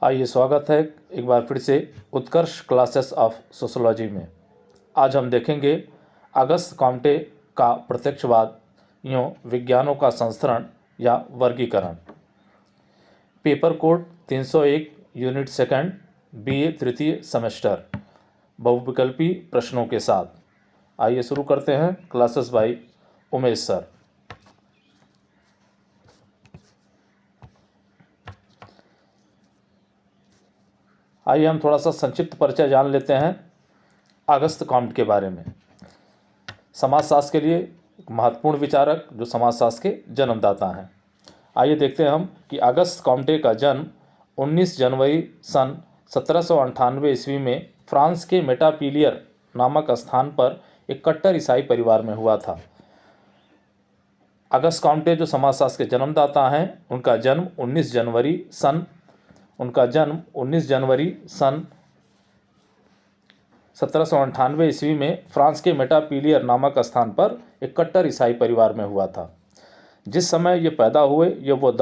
आइए, स्वागत है एक बार फिर से उत्कर्ष क्लासेस ऑफ सोशोलॉजी में। आज हम देखेंगे अगस्त कॉम्टे का प्रत्यक्षवादियों विज्ञानों का संस्करण या वर्गीकरण। Paper code 301 unit second BA तृतीय सेमेस्टर बहुविकल्पी प्रश्नों के साथ। आइए शुरू करते हैं। Classes bye Umesh sir. आइए हम थोड़ा सा संक्षिप्त परिचय जान लेते हैं अगस्त कॉम्टे के बारे में। समाजशास्त्र के लिए एक महत्वपूर्ण विचारक जो समाजशास्त्र के जन्मदाता हैं। आइए देखते हैं हम कि अगस्त कॉम्टे का जन्म 19 जनवरी सन 1798 ईस्वी में फ्रांस के मेटापिलियर नामक स्थान पर एक कट्टर ईसाई परिवार में हुआ था। अगस्त कॉम्टे जो समाजशास्त्र के जन्मदाता हैं उनका जन्म 19 जनवरी सन 1798 ईस्वी में फ्रांस के मेटापिलियर नामक स्थान पर एक कट्टर ईसाई परिवार में हुआ था। जिस समय ये पैदा हुए ये वो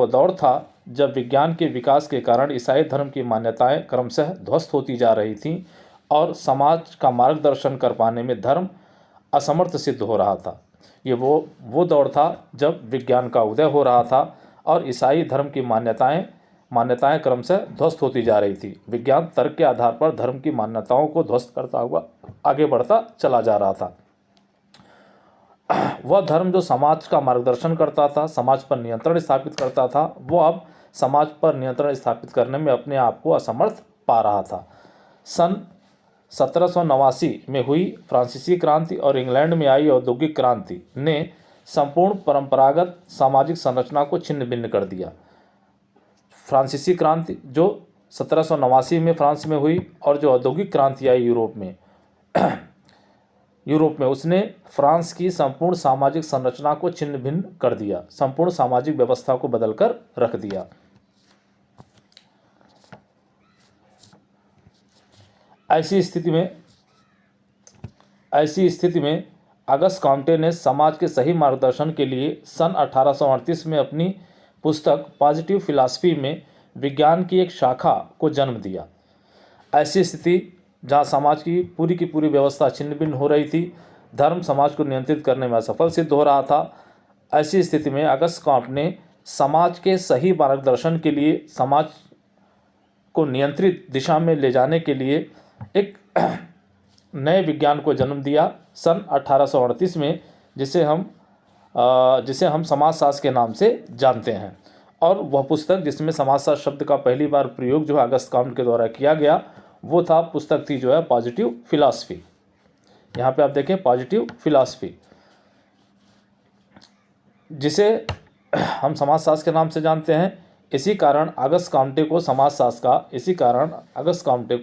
दौर था जब विज्ञान के विकास के कारण ईसाई धर्म की मान्यताएं क्रमशः ध्वस्त होती जा रही थीं और समाज का मार्गदर्शन कर पाने में धर्म असमर्थ सिद्ध हो रहा था। ये वो दौर था जब विज्ञान का उदय हो रहा था और ईसाई धर्म की मान्यताएं क्रमशः ध्वस्त होती जा रही थी। विज्ञान तर्क के आधार पर धर्म की मान्यताओं को ध्वस्त करता हुआ आगे बढ़ता चला जा रहा था। वह धर्म जो समाज का मार्गदर्शन करता था, समाज पर नियंत्रण स्थापित करता था, वो अब समाज पर नियंत्रण स्थापित करने में अपने आप को असमर्थ पा रहा था। सन 1789 में हुई फ्रांसीसी क्रांति और इंग्लैंड में आई औद्योगिक क्रांति ने संपूर्ण परंपरागत सामाजिक संरचना को छिन्न भिन्न कर दिया। फ्रांसीसी क्रांति जो 1789 में फ्रांस में हुई और जो औद्योगिक क्रांति आई यूरोप में उसने फ्रांस की संपूर्ण सामाजिक संरचना को छिन्न भिन्न कर दिया, संपूर्ण सामाजिक व्यवस्था को बदलकर रख दिया। ऐसी स्थिति में अगस्त कॉम्टे ने समाज के सही मार्गदर्शन के लिए सन 1838 में अपनी पुस्तक पॉजिटिव फिलॉसफी में विज्ञान की एक शाखा को जन्म दिया। ऐसी स्थिति जहाँ समाज की पूरी व्यवस्था छिन्न भिन्न हो रही थी, धर्म समाज को नियंत्रित करने में असफल सिद्ध हो रहा था। ऐसी स्थिति में अगस्त कॉम्टे ने समाज के सही मार्गदर्शन के लिए, समाज को नियंत्रित दिशा में ले जाने के लिए एक नए विज्ञान को जन्म दिया सन 1838 में, जिसे हम समाजशास्त्र के नाम से जानते हैं। और वह पुस्तक जिसमें समाजशास्त्र शब्द का पहली बार प्रयोग जो अगस्त कॉम्टे के द्वारा किया गया वो था पुस्तक थी जो है पॉजिटिव फिलॉसफी। यहाँ पे आप देखें पॉजिटिव फिलॉसफी, जिसे हम समाजशास्त्र के नाम से जानते हैं। इसी कारण अगस्त कॉम्टे को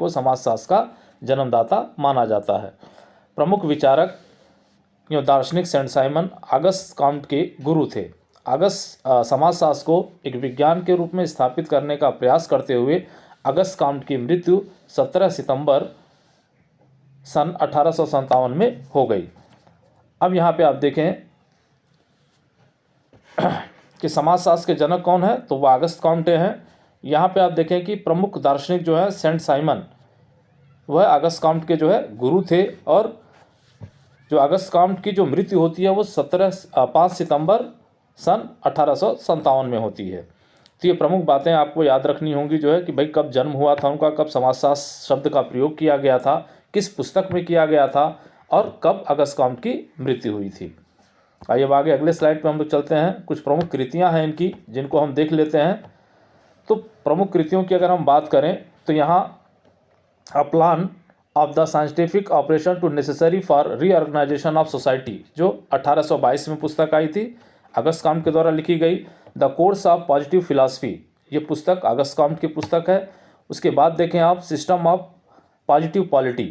समाजशास्त्र का जन्मदाता माना जाता है। प्रमुख विचारक दार्शनिक सेंट साइमन अगस्त कॉम्टे के गुरु थे। अगस्त समाजशास्त्र को एक विज्ञान के रूप में स्थापित करने का प्रयास करते हुए अगस्त कॉम्टे की मृत्यु 17 सितंबर सन 1857 में हो गई। अब यहाँ पे आप देखें कि समाजशास्त्र के जनक कौन है, तो वह अगस्त कॉम्टे हैं। यहाँ पे आप देखें कि प्रमुख दार्शनिक जो है सेंट साइमन, वह अगस्त कॉम्टे के जो है गुरु थे। और जो अगस्त कॉम्टे की जो मृत्यु होती है वो 5 सितंबर सन 1857 में होती है। तो ये प्रमुख बातें आपको याद रखनी होंगी जो है कि भाई कब जन्म हुआ था उनका, कब समाजशास्त्र शब्द का प्रयोग किया गया था, किस पुस्तक में किया गया था और कब अगस्त कॉम्टे की मृत्यु हुई थी। आइए अब आगे अगले स्लाइड पे हम लोग चलते हैं। कुछ प्रमुख कृतियां हैं इनकी जिनको हम देख लेते हैं। तो प्रमुख कृतियों की अगर हम बात करें तो यहाँ a plan of the scientific operation to necessary for reorganisation of society जो 1822 में पुस्तक आई थी, अगस्त कॉम्टे के द्वारा लिखी गई। The course of positive philosophy, ये पुस्तक अगस्त कॉम्टे की पुस्तक है। उसके बाद देखें आप सिस्टम ऑफ पॉजिटिव पॉलिटी,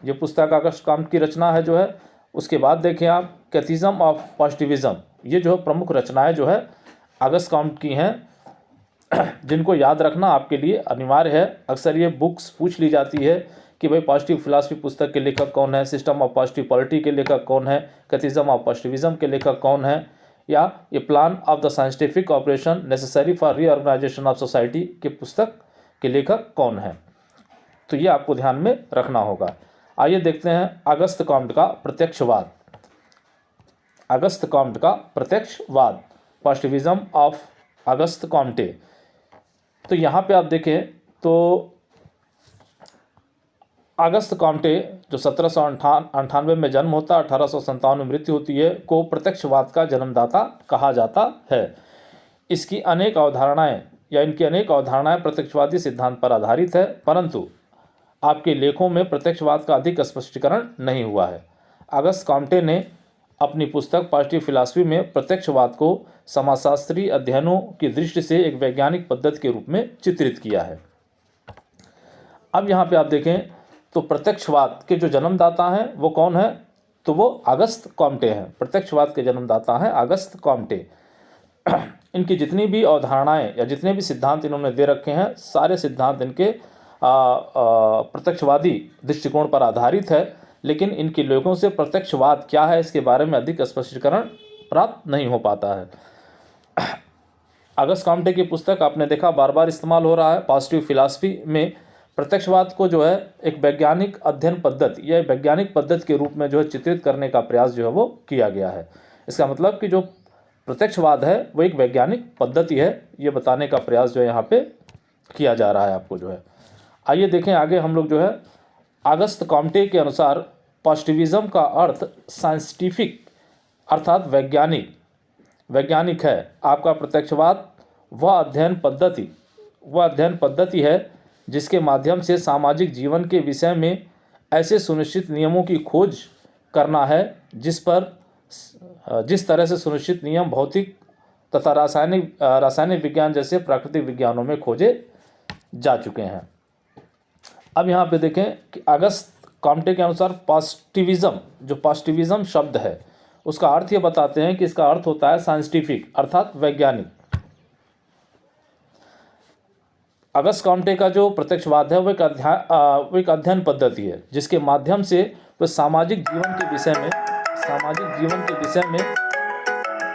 ये पुस्तक अगस्त कॉम्टे की रचना है जो है। उसके बाद देखें आप कैथिज्म ऑफ पॉजिटिविज्म, ये जो है प्रमुख रचनाएं जो है अगस्त कॉम्टे की हैं, जिनको याद रखना आपके लिए अनिवार्य है। अक्सर ये बुक्स पूछ ली जाती है कि भाई पॉजिटिव फिलॉसफी पुस्तक के लेखक कौन है, सिस्टम ऑफ पॉजिटिव पॉलिटी के लेखक कौन है, कैथिज्म ऑफ पॉजिटिविज्म के लेखक कौन है। या a plan of the scientific operation necessary for reorganisation of society के पुस्तक के लेखक कौन है। तो ये आपको ध्यान में रखना होगा। आइए देखते हैं अगस्त कॉम्ट का प्रत्यक्षवाद। अगस्त कॉम्ट का प्रत्यक्षवाद, पॉजिटिविज्म ऑफ अगस्त कॉम्टे। तो यहाँ पे आप देखें तो अगस्त कॉम्टे जो 1798 में जन्म होता है, 1857 में मृत्यु होती है, को प्रत्यक्षवाद का जन्मदाता कहा जाता है। इसकी अनेक अवधारणाएं या इनकी अनेक अवधारणाएं प्रत्यक्षवादी सिद्धांत पर आधारित है, परंतु आपके लेखों में प्रत्यक्षवाद का अधिक स्पष्टीकरण नहीं हुआ है। अगस्त कॉम्टे ने अपनी पुस्तक पॉजिटिव फिलॉसफी में प्रत्यक्षवाद को समाजशास्त्रीय अध्ययनों की दृष्टि से एक वैज्ञानिक पद्धति के रूप में चित्रित किया है। अब यहाँ पे आप देखें तो प्रत्यक्षवाद के जो जन्मदाता हैं वो कौन है, तो वो अगस्त कॉम्टे हैं। प्रत्यक्षवाद के जन्मदाता हैं अगस्त कॉम्टे। इनकी जितनी भी अवधारणाएं या जितने भी सिद्धांत इन्होंने दे रखे हैं, सारे सिद्धांत इनके प्रत्यक्षवादी दृष्टिकोण पर आधारित है, लेकिन इनके लेखों से प्रत्यक्षवाद क्या है इसके बारे में अधिक स्पष्टीकरण प्राप्त नहीं हो पाता है। अगस्त कॉम्टे की पुस्तक आपने देखा बार बार इस्तेमाल हो रहा है। पॉजिटिव फिलॉसफी में प्रत्यक्षवाद को जो है एक वैज्ञानिक अध्ययन पद्धति या वैज्ञानिक पद्धति के रूप में जो है चित्रित करने का प्रयास जो है वो किया गया है। इसका मतलब कि जो प्रत्यक्षवाद है वो एक वैज्ञानिक पद्धति है, ये बताने का प्रयास जो है यहाँ पे किया जा रहा है आपको जो है। आइए देखें आगे हम लोग जो है अगस्त कॉम्टे के अनुसार पॉजिटिविज्म का अर्थ साइंटिफिक अर्थात वैज्ञानिक है। आपका प्रत्यक्षवाद वह अध्ययन पद्धति है जिसके माध्यम से सामाजिक जीवन के विषय में ऐसे सुनिश्चित नियमों की खोज करना है जिस तरह से सुनिश्चित नियम भौतिक तथा रासायनिक विज्ञान जैसे प्राकृतिक विज्ञानों में खोजे जा चुके हैं। अब यहाँ पे देखें कि अगस्त कॉम्टे के अनुसार पॉजिटिविज्म शब्द है उसका अर्थ ये बताते हैं कि इसका अर्थ होता है साइंटिफिक अर्थात वैज्ञानिक। अगस्त कॉम्टे का जो प्रत्यक्षवाद है वो एक अध्ययन पद्धति है जिसके माध्यम से वह सामाजिक जीवन के विषय में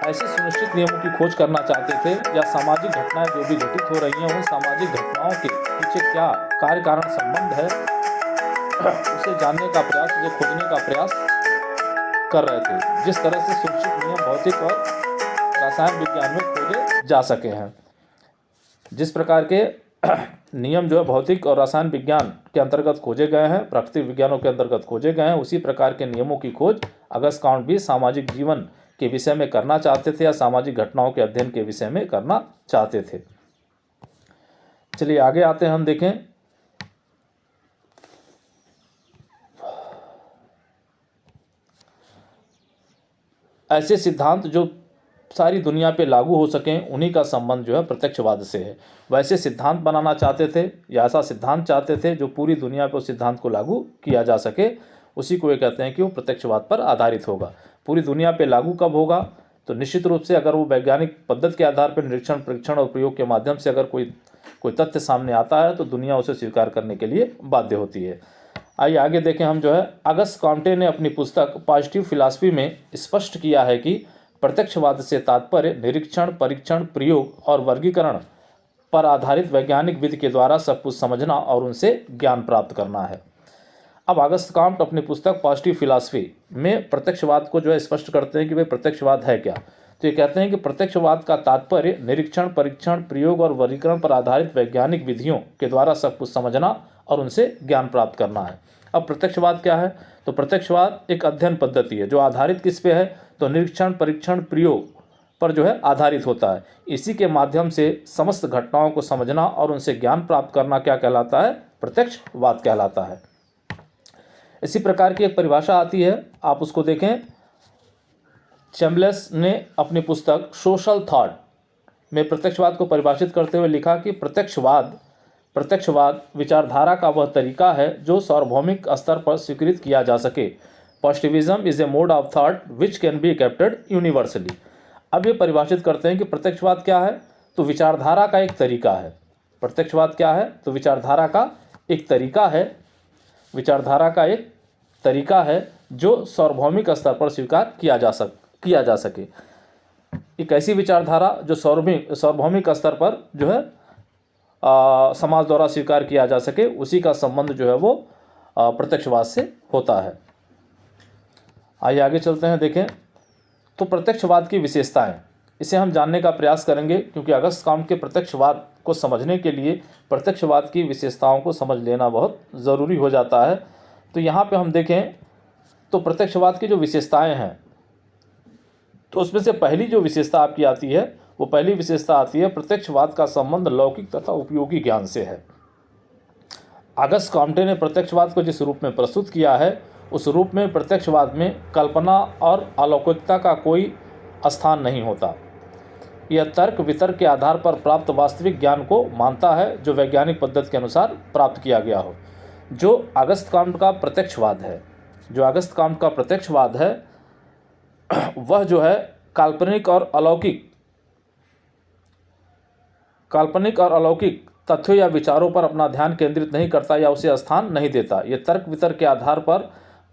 ऐसे सुनिश्चित नियमों की खोज करना चाहते थे या सामाजिक घटनाएं जो भी घटित हो रही हैं उन सामाजिक घटनाओं के पीछे क्या कार्य कारण संबंध है उसे जानने का प्रयास, उसे खोजने का प्रयास कर रहे थे, जिस तरह से सुनिश्चित नियम भौतिक और रसायन विज्ञान में खोजे जा सके हैं। जिस प्रकार के नियम जो है भौतिक और रसायन विज्ञान के अंतर्गत खोजे गए हैं, प्राकृतिक विज्ञानों के अंतर्गत खोजे गए हैं, उसी प्रकार के नियमों की खोज अगस्त कॉम्टे भी सामाजिक जीवन के विषय में करना चाहते थे या सामाजिक घटनाओं के अध्ययन के विषय में करना चाहते थे। चलिए आगे आते हैं, हम देखें ऐसे सिद्धांत जो सारी दुनिया पे लागू हो सकें, उन्हीं का संबंध जो है प्रत्यक्षवाद से है। वैसे सिद्धांत बनाना चाहते थे या ऐसा सिद्धांत चाहते थे जो पूरी दुनिया पे उस सिद्धांत को लागू किया जा सके, उसी को ये कहते हैं कि वो प्रत्यक्षवाद पर आधारित होगा। पूरी दुनिया पे लागू कब होगा, तो निश्चित रूप से अगर वो वैज्ञानिक पद्धति के आधार पर निरीक्षण, परीक्षण और प्रयोग के माध्यम से अगर कोई तथ्य सामने आता है तो दुनिया उसे स्वीकार करने के लिए बाध्य होती है। आइए आगे देखें हम जो है अगस्त कॉम्टे ने अपनी पुस्तक पॉजिटिव फिलॉसफी में स्पष्ट किया है कि प्रत्यक्षवाद से तात्पर्य निरीक्षण, परीक्षण, प्रयोग और वर्गीकरण पर आधारित वैज्ञानिक विधि के द्वारा सब कुछ समझना और उनसे ज्ञान प्राप्त करना है। अब अगस्त कॉम्टे अपनी पुस्तक पॉजिटिव फिलॉसफी में प्रत्यक्षवाद को जो है स्पष्ट करते हैं कि भाई प्रत्यक्षवाद है क्या। तो ये कहते हैं कि प्रत्यक्षवाद का तात्पर्य निरीक्षण, परीक्षण, प्रयोग और वर्गीकरण पर आधारित वैज्ञानिक विधियों के द्वारा सब कुछ समझना और उनसे ज्ञान प्राप्त करना है। अब प्रत्यक्षवाद क्या है, तो प्रत्यक्षवाद एक अध्ययन पद्धति है जो आधारित किस पे है, तो निरीक्षण, परीक्षण, प्रयोग पर जो है आधारित होता है। इसी के माध्यम से समस्त घटनाओं को समझना और उनसे ज्ञान प्राप्त करना क्या कहलाता है, प्रत्यक्षवाद कहलाता है। इसी प्रकार की एक परिभाषा आती है, आप उसको देखें। चैम्बर्स ने अपनी पुस्तक सोशल थॉट में प्रत्यक्षवाद को परिभाषित करते हुए लिखा कि प्रत्यक्षवाद विचारधारा का वह तरीका है जो सार्वभौमिक स्तर पर स्वीकृत किया जा सके। Positivism is a mode of thought which can be accepted universally. अब ये परिभाषित करते हैं कि प्रत्यक्षवाद क्या है, तो विचारधारा का एक तरीका है। प्रत्यक्षवाद क्या है, तो विचारधारा का एक तरीका है जो सार्वभौमिक स्तर पर स्वीकार किया जा सके। एक ऐसी विचारधारा जो सार्वभौमिक स्तर पर जो है समाज द्वारा स्वीकार किया जा सके, उसी का संबंध जो है वो प्रत्यक्षवाद से होता है। आइए आगे चलते हैं। देखें तो प्रत्यक्षवाद की विशेषताएं, इसे हम जानने का प्रयास करेंगे, क्योंकि अगस्त काउंट के प्रत्यक्षवाद को समझने के लिए प्रत्यक्षवाद की विशेषताओं को समझ लेना बहुत ज़रूरी हो जाता है। तो यहाँ पे हम देखें तो प्रत्यक्षवाद की जो विशेषताएं हैं, तो उसमें से पहली जो विशेषता आपकी आती है, वो पहली विशेषता आती है प्रत्यक्षवाद का संबंध लौकिक तथा उपयोगी ज्ञान से है। अगस्त कॉम्टे ने प्रत्यक्षवाद को जिस रूप में प्रस्तुत किया है, उस रूप में प्रत्यक्षवाद में कल्पना और अलौकिकता का कोई स्थान नहीं होता। यह तर्क वितर्क के आधार पर प्राप्त वास्तविक ज्ञान को मानता है, जो वैज्ञानिक पद्धति के अनुसार प्राप्त किया गया हो। जो अगस्त काउंट का प्रत्यक्षवाद है, जो अगस्त काउंट का प्रत्यक्षवाद है, वह जो है काल्पनिक और अलौकिक तथ्यों या विचारों पर अपना ध्यान केंद्रित नहीं करता या उसे स्थान नहीं देता। यह तर्क वितर्क के आधार पर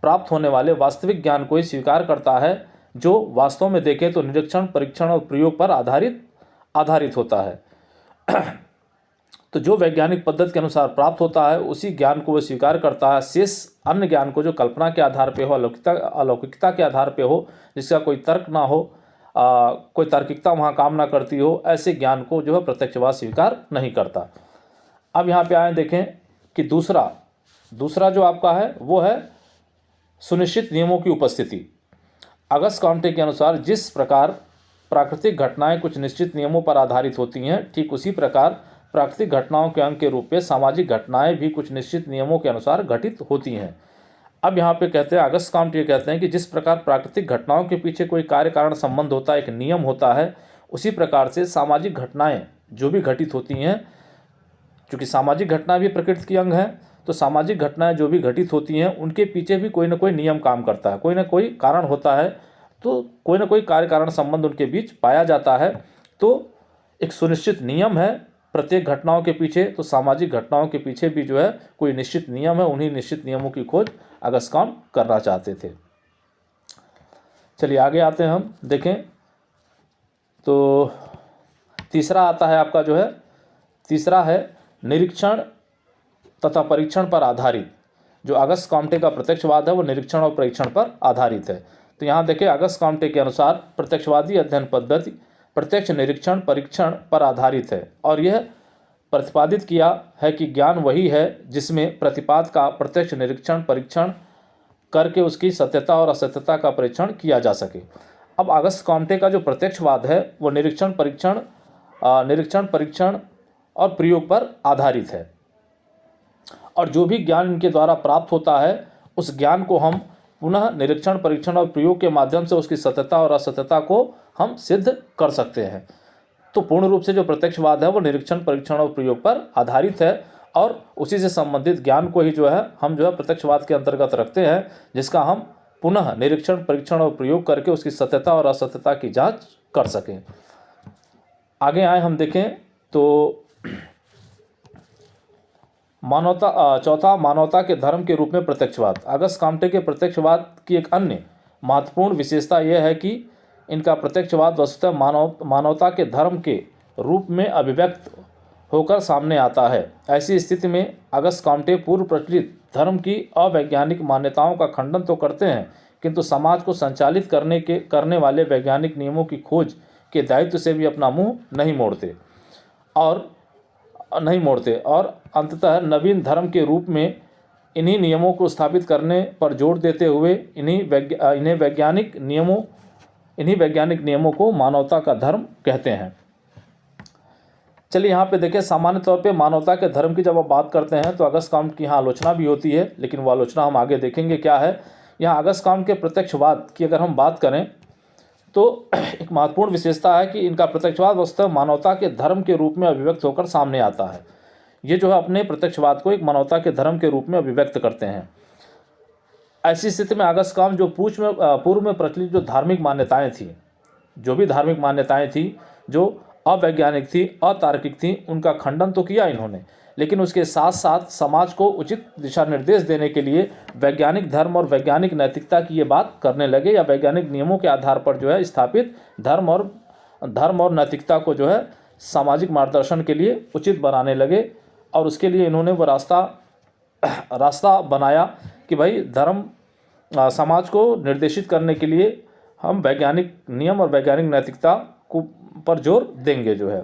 प्राप्त होने वाले वास्तविक ज्ञान को ही स्वीकार करता है, जो वास्तव में देखें तो निरीक्षण, परीक्षण और प्रयोग पर आधारित होता है। तो जो वैज्ञानिक पद्धति के अनुसार प्राप्त होता है, उसी ज्ञान को वह स्वीकार करता है। शेष अन्य ज्ञान को जो कल्पना के आधार पे हो, अलौकिकता के आधार पे हो, जिसका कोई तर्क ना हो, कोई तार्किकता वहाँ काम ना करती हो, ऐसे ज्ञान को जो है प्रत्यक्षवाद स्वीकार नहीं करता। अब यहाँ पे आए देखें कि दूसरा जो आपका है वो है सुनिश्चित नियमों की उपस्थिति। अगस्त कॉम्टे के अनुसार जिस प्रकार प्राकृतिक घटनाएं कुछ निश्चित नियमों पर आधारित होती हैं, ठीक उसी प्रकार प्राकृतिक घटनाओं के अंग के रूप में सामाजिक घटनाएं भी कुछ निश्चित नियमों के अनुसार घटित होती हैं। अब यहाँ पे कहते हैं, अगस्त काउंट ये कहते हैं कि जिस प्रकार प्राकृतिक घटनाओं के पीछे कोई कार्य कारण संबंध होता है, एक नियम होता है, उसी प्रकार से सामाजिक घटनाएं जो भी घटित होती हैं, चूँकि सामाजिक घटना भी प्रकृति की अंग है, तो सामाजिक घटनाएं जो भी घटित होती हैं उनके पीछे भी कोई ना कोई नियम काम करता है, कोई ना कोई कारण होता है, तो कोई ना कोई कार्य कारण संबंध उनके बीच पाया जाता है। तो एक सुनिश्चित नियम है प्रत्येक घटनाओं के पीछे, तो सामाजिक घटनाओं के पीछे भी जो है कोई निश्चित नियम है। उन्हीं निश्चित नियमों की खोज अगस्त काउंट करना चाहते थे। चलिए आगे आते हैं, हम देखें तो तीसरा आता है आपका जो है, तीसरा है निरीक्षण तथा परीक्षण पर आधारित। जो अगस्त कॉम्टे का प्रत्यक्षवाद है वो निरीक्षण और परीक्षण पर आधारित है। तो यहाँ देखें, अगस्त कॉम्टे के अनुसार प्रत्यक्षवादी अध्ययन पद्धति प्रत्यक्ष निरीक्षण परीक्षण पर आधारित है, और यह प्रतिपादित किया है कि ज्ञान वही है जिसमें प्रतिपाद का प्रत्यक्ष निरीक्षण परीक्षण करके उसकी सत्यता और असत्यता का परीक्षण किया जा सके। अब अगस्त कॉम्टे का जो प्रत्यक्षवाद है वो निरीक्षण परीक्षण और प्रयोग पर आधारित है, और जो भी ज्ञान इनके द्वारा प्राप्त होता है, उस ज्ञान को हम पुनः निरीक्षण परीक्षण और प्रयोग के माध्यम से उसकी सत्यता और असत्यता को हम सिद्ध कर सकते हैं। तो पूर्ण रूप से जो प्रत्यक्षवाद है वो निरीक्षण परीक्षण और प्रयोग पर आधारित है, और उसी से संबंधित ज्ञान को ही जो है हम जो है प्रत्यक्षवाद के अंतर्गत रखते हैं, जिसका हम पुनः निरीक्षण परीक्षण और प्रयोग करके उसकी सत्यता और असत्यता की जांच कर सकें। आगे आए हम देखें तो चौथा मानवता के धर्म के रूप में प्रत्यक्षवाद। अगस्त कॉम्टे के प्रत्यक्षवाद की एक अन्य महत्वपूर्ण विशेषता यह है कि इनका प्रत्यक्षवाद वस्तुतः मानवता के धर्म के रूप में अभिव्यक्त होकर सामने आता है। ऐसी स्थिति में अगस्त कॉम्टे पूर्व प्रचलित धर्म की अवैज्ञानिक मान्यताओं का खंडन तो करते हैं, किंतु समाज को संचालित करने वाले वैज्ञानिक नियमों की खोज के दायित्व से भी अपना मुंह नहीं मोड़ते और अंततः नवीन धर्म के रूप में इन्हीं नियमों को स्थापित करने पर जोर देते हुए इन्हीं वैज्ञानिक नियमों को मानवता का धर्म कहते हैं। चलिए यहाँ पे देखें, सामान्य तौर पे मानवता के धर्म की जब आप बात करते हैं तो अगस्त काउंट की यहाँ आलोचना भी होती है, लेकिन वो आलोचना हम आगे देखेंगे क्या है। यहाँ अगस्त काउंट के प्रत्यक्षवाद की अगर हम बात करें तो एक महत्वपूर्ण विशेषता है कि इनका प्रत्यक्षवाद वस्तुतः मानवता के धर्म के रूप में अभिव्यक्त होकर सामने आता है। ये जो है अपने प्रत्यक्षवाद को एक मानवता के धर्म के रूप में अभिव्यक्त करते हैं। ऐसी स्थिति में अगस्त काउंट जो पूर्व में प्रचलित जो धार्मिक मान्यताएं थी, जो भी धार्मिक मान्यताएं थी जो अवैज्ञानिक थी, अतार्किक थी, उनका खंडन तो किया इन्होंने, लेकिन उसके साथ साथ समाज को उचित दिशा निर्देश देने के लिए वैज्ञानिक धर्म और वैज्ञानिक नैतिकता की ये बात करने लगे, या वैज्ञानिक नियमों के आधार पर जो है स्थापित धर्म और धर्म और नैतिकता को जो है सामाजिक मार्गदर्शन के लिए उचित बनाने लगे। और उसके लिए इन्होंने वो रास्ता बनाया कि भाई धर्म समाज को निर्देशित करने के लिए हम वैज्ञानिक नियम और वैज्ञानिक नैतिकता को पर जोर देंगे जो है।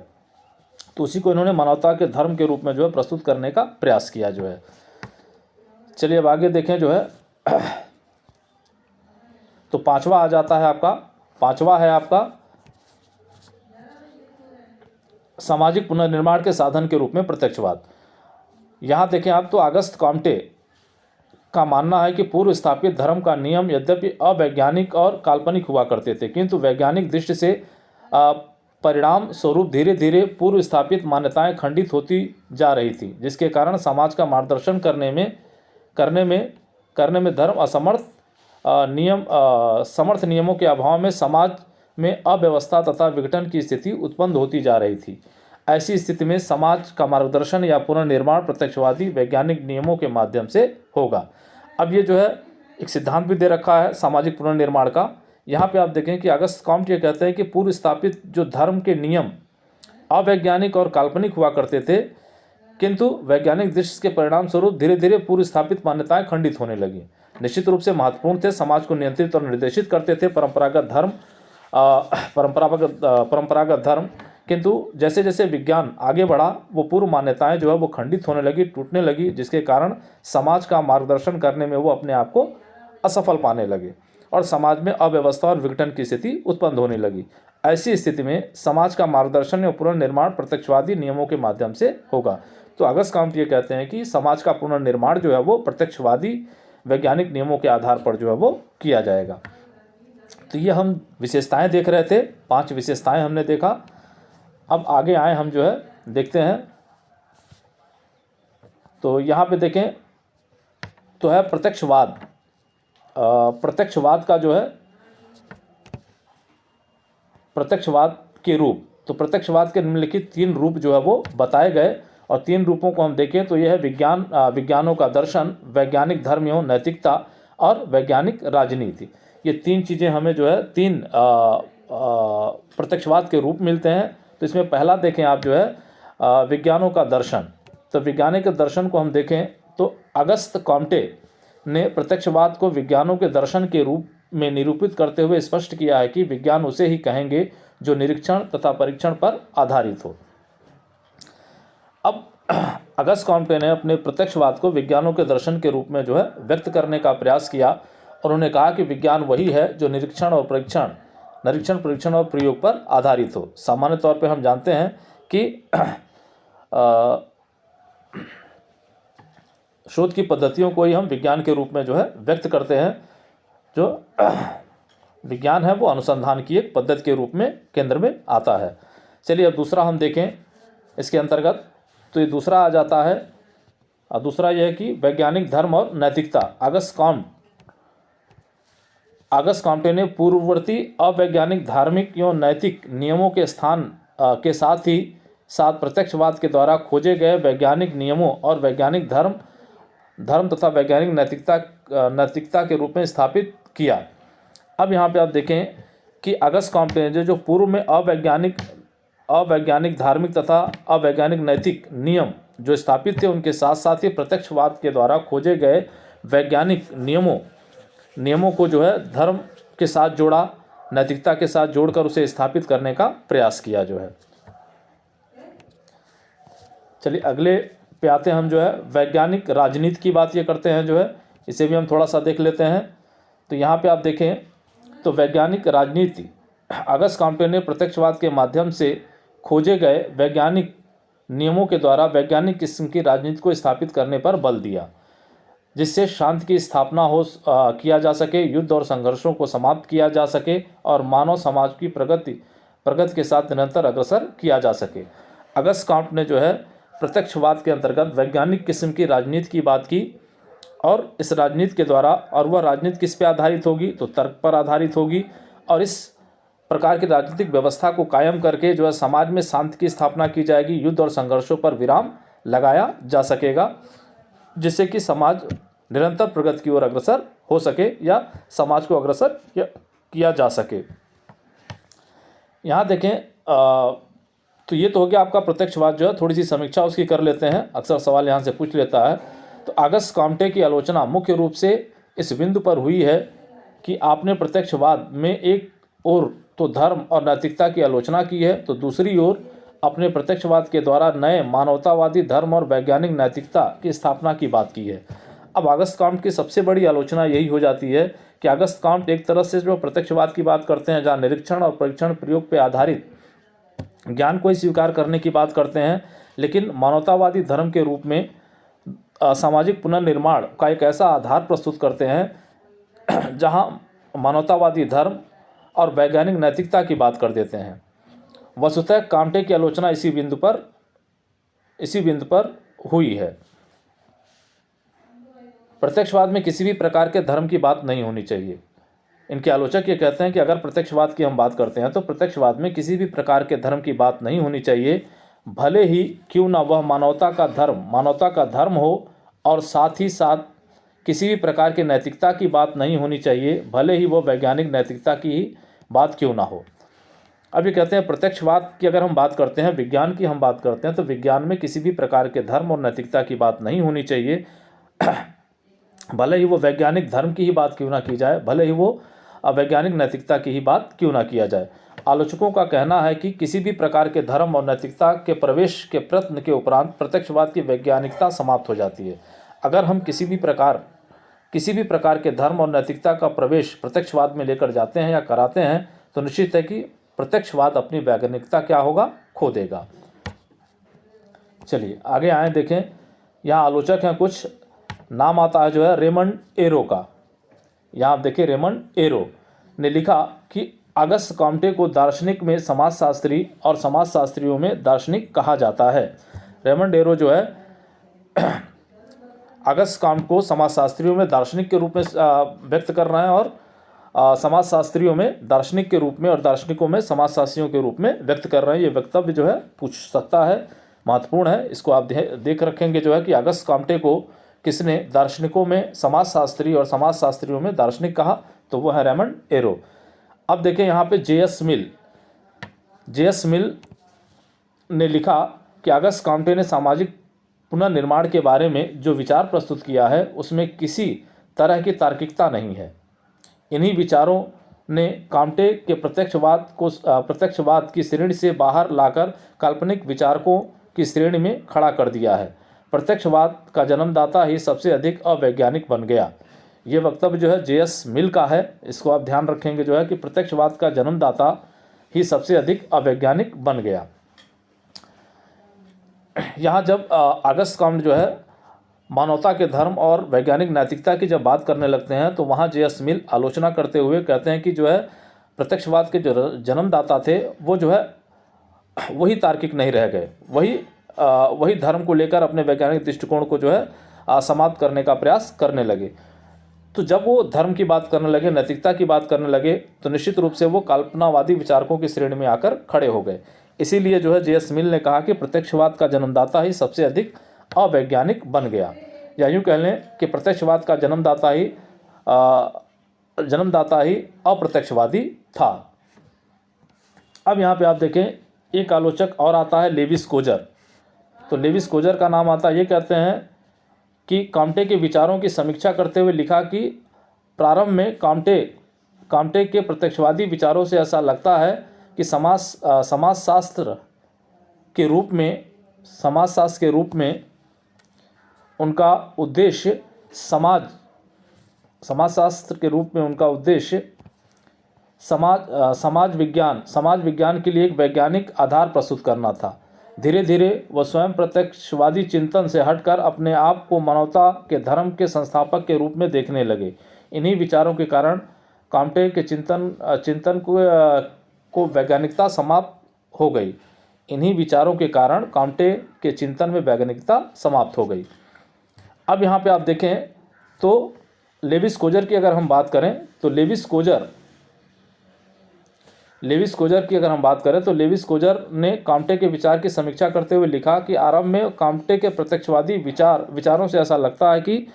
तो उसी को इन्होंने मानवता के धर्म के रूप में जो है प्रस्तुत करने का प्रयास किया जो है। चलिए अब आगे देखें जो है। तो पांचवा आ जाता है आपका, पांचवा है आपका सामाजिक पुनर्निर्माण के साधन के रूप में प्रत्यक्षवाद। यहाँ देखें आप, तो ऑगस्ट कॉम्टे का मानना है कि पूर्व स्थापित धर्म का नियम यद्यपि अवैज्ञानिक और काल्पनिक हुआ करते थे, किंतु वैज्ञानिक दृष्टि से परिणाम स्वरूप धीरे धीरे पूर्व स्थापित मान्यताएं खंडित होती जा रही थी, जिसके कारण समाज का मार्गदर्शन करने में धर्म समर्थ नियमों के अभाव में समाज में अव्यवस्था तथा विघटन की स्थिति उत्पन्न होती जा रही थी। ऐसी स्थिति में समाज का मार्गदर्शन या पुनर्निर्माण प्रत्यक्षवादी वैज्ञानिक नियमों के माध्यम से होगा। अब ये जो है एक सिद्धांत भी दे रखा है सामाजिक पुनर्निर्माण का। यहाँ पे आप देखें कि ऑगस्ट कॉम्टे ये कहते हैं कि पूर्व स्थापित जो धर्म के नियम अवैज्ञानिक और काल्पनिक हुआ करते थे, किंतु वैज्ञानिक दृष्टि के परिणाम स्वरूप धीरे धीरे पूर्व स्थापित मान्यताएं खंडित होने लगी। निश्चित रूप से महत्वपूर्ण थे, समाज को नियंत्रित और निर्देशित करते थे परंपरागत धर्म, किंतु जैसे जैसे विज्ञान आगे बढ़ा वो पूर्व मान्यताएं जो है वो खंडित होने लगी, टूटने लगी, जिसके कारण समाज का मार्गदर्शन करने में वो अपने आप को असफल पाने लगे और समाज में अव्यवस्था और विघटन की स्थिति उत्पन्न होने लगी। ऐसी स्थिति में समाज का मार्गदर्शन या पुनर्निर्माण प्रत्यक्षवादी नियमों के माध्यम से होगा। तो ऑगस्ट कॉम्टे ये कहते हैं कि समाज का पुनर्निर्माण जो है वो प्रत्यक्षवादी वैज्ञानिक नियमों के आधार पर जो है वो किया जाएगा। तो ये हम विशेषताएं देख रहे थे, 5 विशेषताएं हमने देखा। अब आगे आए हम जो है देखते हैं। तो यहाँ पे देखें तो है प्रत्यक्षवाद। प्रत्यक्षवाद का जो है प्रत्यक्षवाद के रूप, तो प्रत्यक्षवाद के निम्नलिखित 3 रूप जो है वो बताए गए और 3 रूपों को हम देखें तो यह है विज्ञानों का दर्शन, वैज्ञानिक धर्म एवं नैतिकता और वैज्ञानिक राजनीति। ये 3 चीज़ें हमें जो है 3 प्रत्यक्षवाद के रूप मिलते हैं। तो इसमें पहला देखें आप जो है विज्ञानों का दर्शन। तो वैज्ञानिक दर्शन को हम देखें तो ऑगस्ट कॉम्टे ने प्रत्यक्षवाद को विज्ञानों के दर्शन के रूप में निरूपित करते हुए स्पष्ट किया है कि विज्ञान उसे ही कहेंगे जो निरीक्षण तथा परीक्षण पर आधारित हो। अब ऑगस्ट कॉम्टे ने अपने प्रत्यक्षवाद को विज्ञानों के दर्शन के रूप में जो है व्यक्त करने का प्रयास किया और उन्होंने कहा कि विज्ञान वही है जो निरीक्षण परीक्षण और प्रयोग पर आधारित हो। सामान्य तौर पे हम जानते हैं कि शोध की पद्धतियों को ही हम विज्ञान के रूप में जो है व्यक्त करते हैं। जो विज्ञान है वो अनुसंधान की एक पद्धति के रूप में केंद्र में आता है। चलिए अब दूसरा हम देखें इसके अंतर्गत। तो ये दूसरा आ जाता है, दूसरा यह है कि वैज्ञानिक धर्म और नैतिकता। ऑगस्ट कॉम्टे ने पूर्ववर्ती अवैज्ञानिक धार्मिक एवं नैतिक नियमों के स्थान के साथ ही प्रत्यक्षवाद के द्वारा खोजे गए वैज्ञानिक नियमों और वैज्ञानिक धर्म तथा वैज्ञानिक नैतिकता के रूप में स्थापित किया। अब यहाँ पे आप देखें कि ऑगस्ट कॉम्टे ने जो पूर्व में अवैज्ञानिक धार्मिक तथा अवैज्ञानिक नैतिक नियम जो स्थापित थे, उनके साथ साथ ही प्रत्यक्षवाद के द्वारा खोजे गए वैज्ञानिक नियमों को जो है धर्म के साथ जोड़ा, नैतिकता के साथ जोड़कर उसे स्थापित करने का प्रयास किया जो है। चलिए अगले पे आते हैं हम जो है वैज्ञानिक राजनीति की बात ये करते हैं जो है, इसे भी हम थोड़ा सा देख लेते हैं। तो यहाँ पे आप देखें तो वैज्ञानिक राजनीति, ऑगस्ट कॉम्टे ने प्रत्यक्षवाद के माध्यम से खोजे गए वैज्ञानिक नियमों के द्वारा वैज्ञानिक किस्म की राजनीति को स्थापित करने पर बल दिया, जिससे शांति की स्थापना किया जा सके, युद्ध और संघर्षों को समाप्त किया जा सके और मानव समाज की प्रगति के साथ निरंतर अग्रसर किया जा सके। ऑगस्ट कॉम्टे ने जो है प्रत्यक्षवाद के अंतर्गत वैज्ञानिक किस्म की राजनीति की बात की और इस राजनीति के द्वारा, और वह राजनीति किस पे आधारित होगी तो तर्क पर आधारित होगी, और इस प्रकार की राजनीतिक व्यवस्था को कायम करके जो है समाज में शांति की स्थापना की जाएगी, युद्ध और संघर्षों पर विराम लगाया जा सकेगा, जिससे कि समाज निरंतर प्रगति की ओर अग्रसर हो सके या समाज को अग्रसर किया जा सके। यहाँ देखें तो ये तो हो गया आपका प्रत्यक्षवाद जो है, थोड़ी सी समीक्षा उसकी कर लेते हैं, अक्सर सवाल यहाँ से पूछ लेता है। तो अगस्त कॉम्टे की आलोचना मुख्य रूप से इस बिंदु पर हुई है कि आपने प्रत्यक्षवाद में एक ओर तो धर्म और नैतिकता की आलोचना की है, तो दूसरी ओर अपने प्रत्यक्षवाद के द्वारा नए मानवतावादी धर्म और वैज्ञानिक नैतिकता की स्थापना की बात की है। अब अगस्त कॉम्ट की सबसे बड़ी आलोचना यही हो जाती है कि अगस्त कॉम्ट एक तरह से जो प्रत्यक्षवाद की बात करते हैं, जहाँ निरीक्षण और परीक्षण प्रयोग पर आधारित ज्ञान को ही स्वीकार करने की बात करते हैं, लेकिन मानवतावादी धर्म के रूप में सामाजिक पुनर्निर्माण का एक ऐसा आधार प्रस्तुत करते हैं जहां मानवतावादी धर्म और वैज्ञानिक नैतिकता की बात कर देते हैं। वस्तुतः काम्टे की आलोचना इसी बिंदु पर हुई है। प्रत्यक्षवाद में किसी भी प्रकार के धर्म की बात नहीं होनी चाहिए। इनके आलोचक ये कहते हैं कि अगर प्रत्यक्षवाद की हम बात करते हैं तो प्रत्यक्षवाद में किसी भी प्रकार के धर्म की बात नहीं होनी चाहिए, भले ही क्यों ना वह मानवता का धर्म हो, और साथ ही साथ किसी भी प्रकार की नैतिकता की बात नहीं होनी चाहिए, भले ही वह वैज्ञानिक नैतिकता की ही बात क्यों ना हो। अब ये कहते हैं प्रत्यक्षवाद की अगर हम बात करते हैं, विज्ञान की हम बात करते हैं, तो विज्ञान में किसी भी प्रकार के धर्म और नैतिकता की बात नहीं होनी चाहिए, भले ही वो वैज्ञानिक धर्म की ही बात क्यों ना की जाए, भले ही वो वैज्ञानिक नैतिकता की ही बात क्यों ना किया जाए। आलोचकों का कहना है कि किसी भी प्रकार के धर्म और नैतिकता के प्रवेश के प्रयत्न के उपरांत प्रत्यक्षवाद की वैज्ञानिकता समाप्त हो जाती है। अगर हम किसी भी प्रकार के धर्म और नैतिकता का प्रवेश प्रत्यक्षवाद में लेकर जाते हैं या कराते हैं, तो निश्चित है कि प्रत्यक्षवाद अपनी वैज्ञानिकता क्या होगा, खो देगा। चलिए आगे आए, देखें यहाँ आलोचक हैं, कुछ नाम आता है जो है रेमंड एरो का। यहाँ आप देखिए, रेमंड एरो ने लिखा कि अगस्त कॉम्टे को दार्शनिक में समाजशास्त्री और समाजशास्त्रियों में दार्शनिक कहा जाता है। रेमंड एरो जो है अगस्त कॉम्ट को समाजशास्त्रियों में दार्शनिक के रूप में व्यक्त कर रहे हैं, और समाजशास्त्रियों में दार्शनिक के रूप में और दार्शनिकों में समाजशास्त्रियों के रूप में व्यक्त कर रहे हैं। ये वक्तव्य जो है पूछ सकता है, महत्वपूर्ण है, इसको आप देख रखेंगे जो है कि अगस्त कॉम्टे को किसने दार्शनिकों में समाजशास्त्री और समाजशास्त्रियों में दार्शनिक कहा, तो वो है रेमंड एरो। अब देखें यहाँ पे जे.एस. मिल ने लिखा कि अगस्त कॉम्टे ने सामाजिक पुनर्निर्माण के बारे में जो विचार प्रस्तुत किया है उसमें किसी तरह की तार्किकता नहीं है। इन्हीं विचारों ने कॉम्टे के प्रत्यक्षवाद की श्रेणी से बाहर लाकर काल्पनिक विचारकों की श्रेणी में खड़ा कर दिया है। प्रत्यक्षवाद का जन्मदाता ही सबसे अधिक अवैज्ञानिक बन गया। ये वक्तव्य जो है जे.एस. मिल का है, इसको आप ध्यान रखेंगे जो है कि प्रत्यक्षवाद का जन्मदाता ही सबसे अधिक अवैज्ञानिक बन गया। यहाँ जब अगस्त कॉम्ट जो है मानवता के धर्म और वैज्ञानिक नैतिकता की जब बात करने लगते हैं, तो वहाँ जे.एस. मिल आलोचना करते हुए कहते हैं कि जो है प्रत्यक्षवाद के जो जन्मदाता थे वो जो है वही तार्किक नहीं रह गए, वही धर्म को लेकर अपने वैज्ञानिक दृष्टिकोण को जो है समाप्त करने का प्रयास करने लगे। तो जब वो धर्म की बात करने लगे, नैतिकता की बात करने लगे, तो निश्चित रूप से वो कल्पनावादी विचारकों की श्रेणी में आकर खड़े हो गए। इसीलिए जो है जे.एस. मिल ने कहा कि प्रत्यक्षवाद का जन्मदाता ही सबसे अधिक अवैज्ञानिक बन गया, या यूँ कह लें कि प्रत्यक्षवाद का जन्मदाता ही अप्रत्यक्षवादी था। अब यहाँ पे आप देखें, एक आलोचक और आता है लेविस कोजर। तो लेविस कोजर का नाम आता है, ये कहते हैं कि कॉम्टे के विचारों की समीक्षा करते हुए लिखा कि प्रारंभ में कॉम्टे के प्रत्यक्षवादी विचारों से ऐसा लगता है कि समाजशास्त्र के रूप में उनका उद्देश्य समाज विज्ञान के लिए एक वैज्ञानिक आधार प्रस्तुत करना था। धीरे धीरे वह स्वयं प्रत्यक्षवादी चिंतन से हटकर अपने आप को मानवता के धर्म के संस्थापक के रूप में देखने लगे। इन्हीं विचारों के कारण कॉम्टे के चिंतन को वैज्ञानिकता समाप्त हो गई। इन्हीं विचारों के कारण कॉम्टे के चिंतन में वैज्ञानिकता समाप्त हो गई। अब यहाँ पे आप देखें तो लेविस कोजर की अगर हम बात करें तो लेविस कोजर ने कॉम्टे के विचार की समीक्षा करते हुए लिखा कि आरंभ में कॉम्टे के प्रत्यक्षवादी विचारों से ऐसा लगता है कि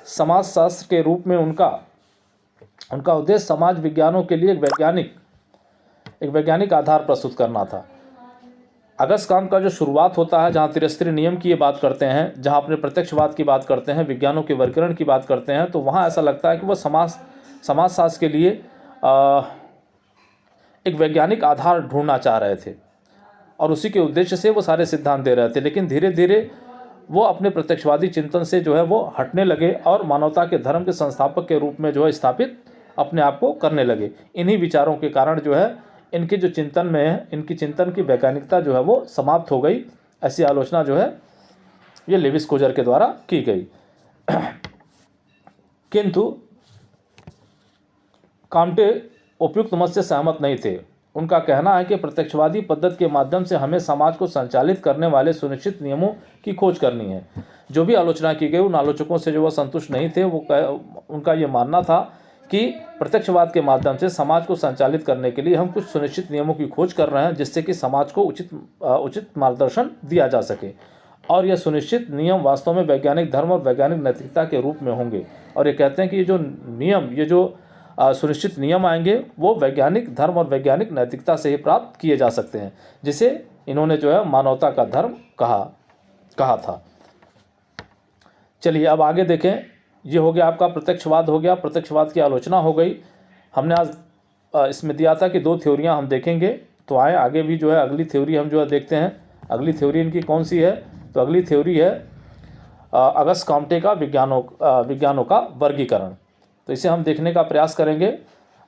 समाजशास्त्र के रूप में उनका उद्देश्य समाज विज्ञानों के लिए एक वैज्ञानिक आधार प्रस्तुत करना था। अगस्त क्रांति का जो शुरुआत होता है, जहाँ त्रिस्तरीय नियम की ये बात करते हैं, जहाँ अपने प्रत्यक्षवाद की बात करते हैं, विज्ञानों के वर्गीकरण की बात करते हैं, तो वहाँ ऐसा लगता है कि वो समाजशास्त्र के लिए एक वैज्ञानिक आधार ढूंढना चाह रहे थे और उसी के उद्देश्य से वो सारे सिद्धांत दे रहे थे। लेकिन धीरे धीरे वो अपने प्रत्यक्षवादी चिंतन से जो है वो हटने लगे और मानवता के धर्म के संस्थापक के रूप में जो है स्थापित अपने आप को करने लगे। इन्हीं विचारों के कारण जो है इनके जो चिंतन में है, इनकी चिंतन की वैज्ञानिकता जो है वो समाप्त हो गई। ऐसी आलोचना जो है ये लेविस कोजर के द्वारा की गई। किंतु काम्टे उपयुक्त मत से सहमत नहीं थे। उनका कहना है कि प्रत्यक्षवादी पद्धति के माध्यम से हमें समाज को संचालित करने वाले सुनिश्चित नियमों की खोज करनी है। जो भी आलोचना की गई उन आलोचकों से जो वह संतुष्ट नहीं थे, उनका ये मानना था कि प्रत्यक्षवाद के माध्यम से समाज को संचालित करने के लिए हम कुछ सुनिश्चित नियमों की खोज कर रहे हैं, जिससे कि समाज को उचित मार्गदर्शन दिया जा सके और यह सुनिश्चित नियम वास्तव में वैज्ञानिक धर्म और वैज्ञानिक नैतिकता के रूप में होंगे। और ये कहते हैं कि ये जो सुनिश्चित नियम आएंगे वो वैज्ञानिक धर्म और वैज्ञानिक नैतिकता से ही प्राप्त किए जा सकते हैं, जिसे इन्होंने जो है मानवता का धर्म कहा था। चलिए अब आगे देखें। ये हो गया आपका प्रत्यक्षवाद हो गया, प्रत्यक्षवाद की आलोचना हो गई। हमने आज इसमें दिया था कि 2 थ्योरियां हम देखेंगे, तो आए आगे भी जो है अगली थ्योरी हम जो है देखते हैं। अगली थ्योरी इनकी कौन सी है? तो अगली थ्योरी है अगस्त कॉम्टे का विज्ञानों का वर्गीकरण। तो इसे हम देखने का प्रयास करेंगे।